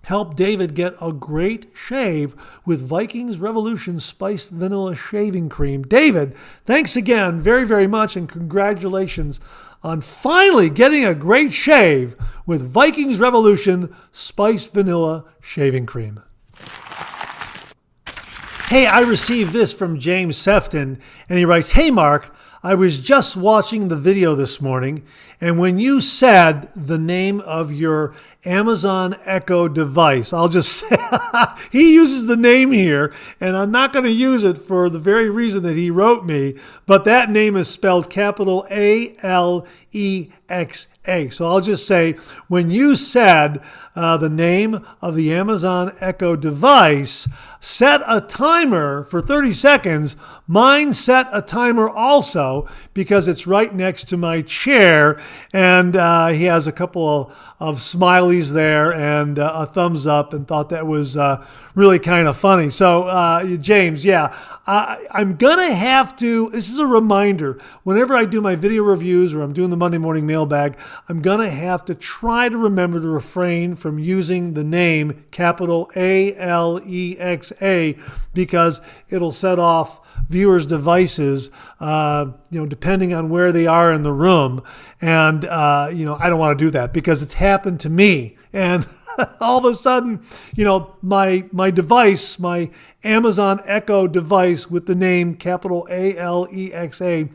help David get a great shave with Vikings Revolution Spiced Vanilla Shaving Cream. David, thanks again very, very much, and congratulations on finally getting a great shave with Vikings Revolution Spiced Vanilla Shaving Cream. Hey, I received this from James Sefton, and he writes, "Hey Mark, I was just watching the video this morning, and when you said the name of your Amazon Echo device," I'll just say, he uses the name here, and I'm not going to use it for the very reason that he wrote me, but that name is spelled capital A-L-E-X-A. So I'll just say, when you said the name of the Amazon Echo device, set a timer for 30 seconds. Mine set a timer also because it's right next to my chair, and he has a couple of smileys there and a thumbs up, and thought that was really kind of funny. So James, I'm going to have to, this is a reminder, whenever I do my video reviews or I'm doing the Monday morning mailbag, I'm going to have to try to remember to refrain from using the name capital A-L-E-X-A, because it'll set off viewers' devices, depending on where they are in the room. And, I don't want to do that because it's happened to me. And all of a sudden, my device, my Amazon Echo device with the name capital A-L-E-X-A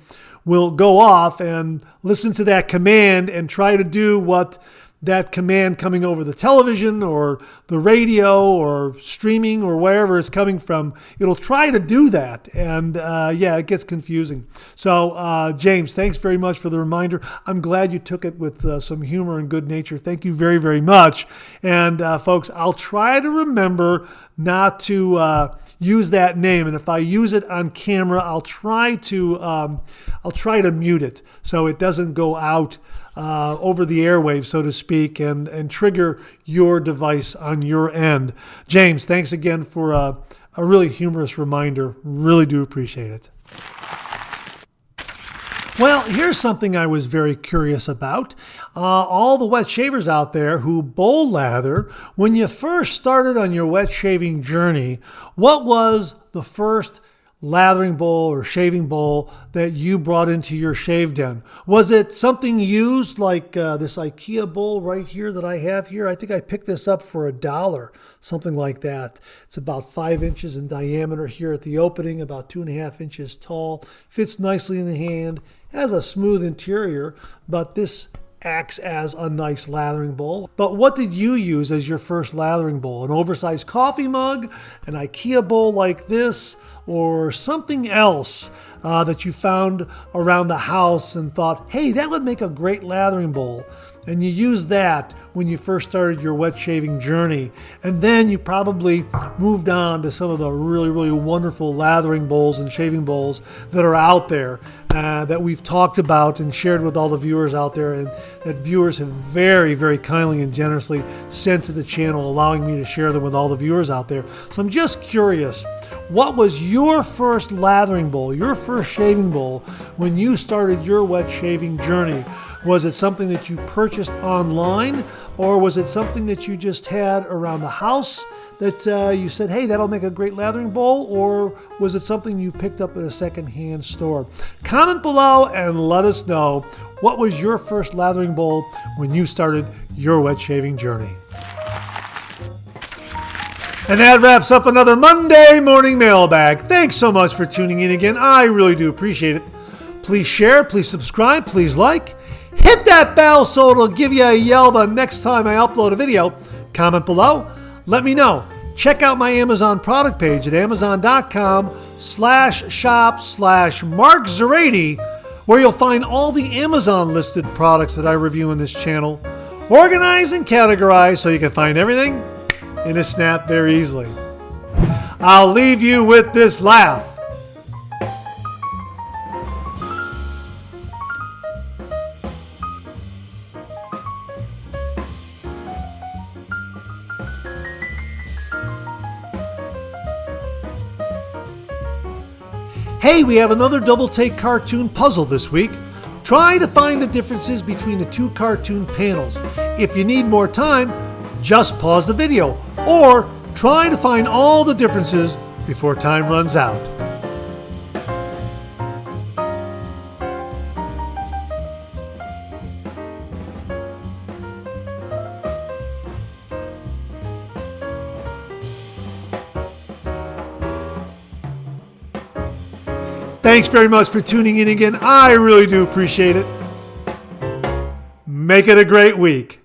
will go off and listen to that command and try to do what that command coming over the television or the radio or streaming or wherever it's coming from, it'll try to do that. And it gets confusing. So James, thanks very much for the reminder. I'm glad you took it with some humor and good nature. Thank you very, very much. And folks, I'll try to remember not to use that name. And if I use it on camera, I'll try to mute it so it doesn't go out over the airwaves, so to speak, and trigger your device on your end. James, thanks again for a really humorous reminder. Really do appreciate it. Well, here's something I was very curious about. All the wet shavers out there who bowl lather, when you first started on your wet shaving journey, what was the first lathering bowl or shaving bowl that you brought into your shave den? Was it something used like this IKEA bowl right here that I have here? I think I picked this up for $1, something like that. It's about 5 inches in diameter here at the opening, about 2.5 inches tall, fits nicely in the hand, has a smooth interior, but this acts as a nice lathering bowl. But what did you use as your first lathering bowl? An oversized coffee mug, an IKEA bowl like this, or something else that you found around the house and thought, hey, that would make a great lathering bowl? And you used that when you first started your wet shaving journey. And then you probably moved on to some of the really, really wonderful lathering bowls and shaving bowls that are out there that we've talked about and shared with all the viewers out there, and that viewers have very, very kindly and generously sent to the channel, allowing me to share them with all the viewers out there. So I'm just curious, what was your first lathering bowl, your first shaving bowl when you started your wet shaving journey? Was it something that you purchased online, or was it something that you just had around the house that you said, hey, that'll make a great lathering bowl, or was it something you picked up at a secondhand store? Comment below and let us know, what was your first lathering bowl when you started your wet shaving journey? And that wraps up another Monday morning mailbag. Thanks so much for tuning in again. I really do appreciate it. Please share, please subscribe, please like. Hit that bell so it'll give you a yell the next time I upload a video. Comment below. Let me know. Check out my Amazon product page at amazon.com/shop/Mark Zarady, where you'll find all the Amazon listed products that I review in this channel, organized and categorized so you can find everything in a snap very easily. I'll leave you with this laugh. Hey, we have another double take cartoon puzzle this week. Try to find the differences between the two cartoon panels. If you need more time, just pause the video or try to find all the differences before time runs out. Thanks very much for tuning in again. I really do appreciate it. Make it a great week.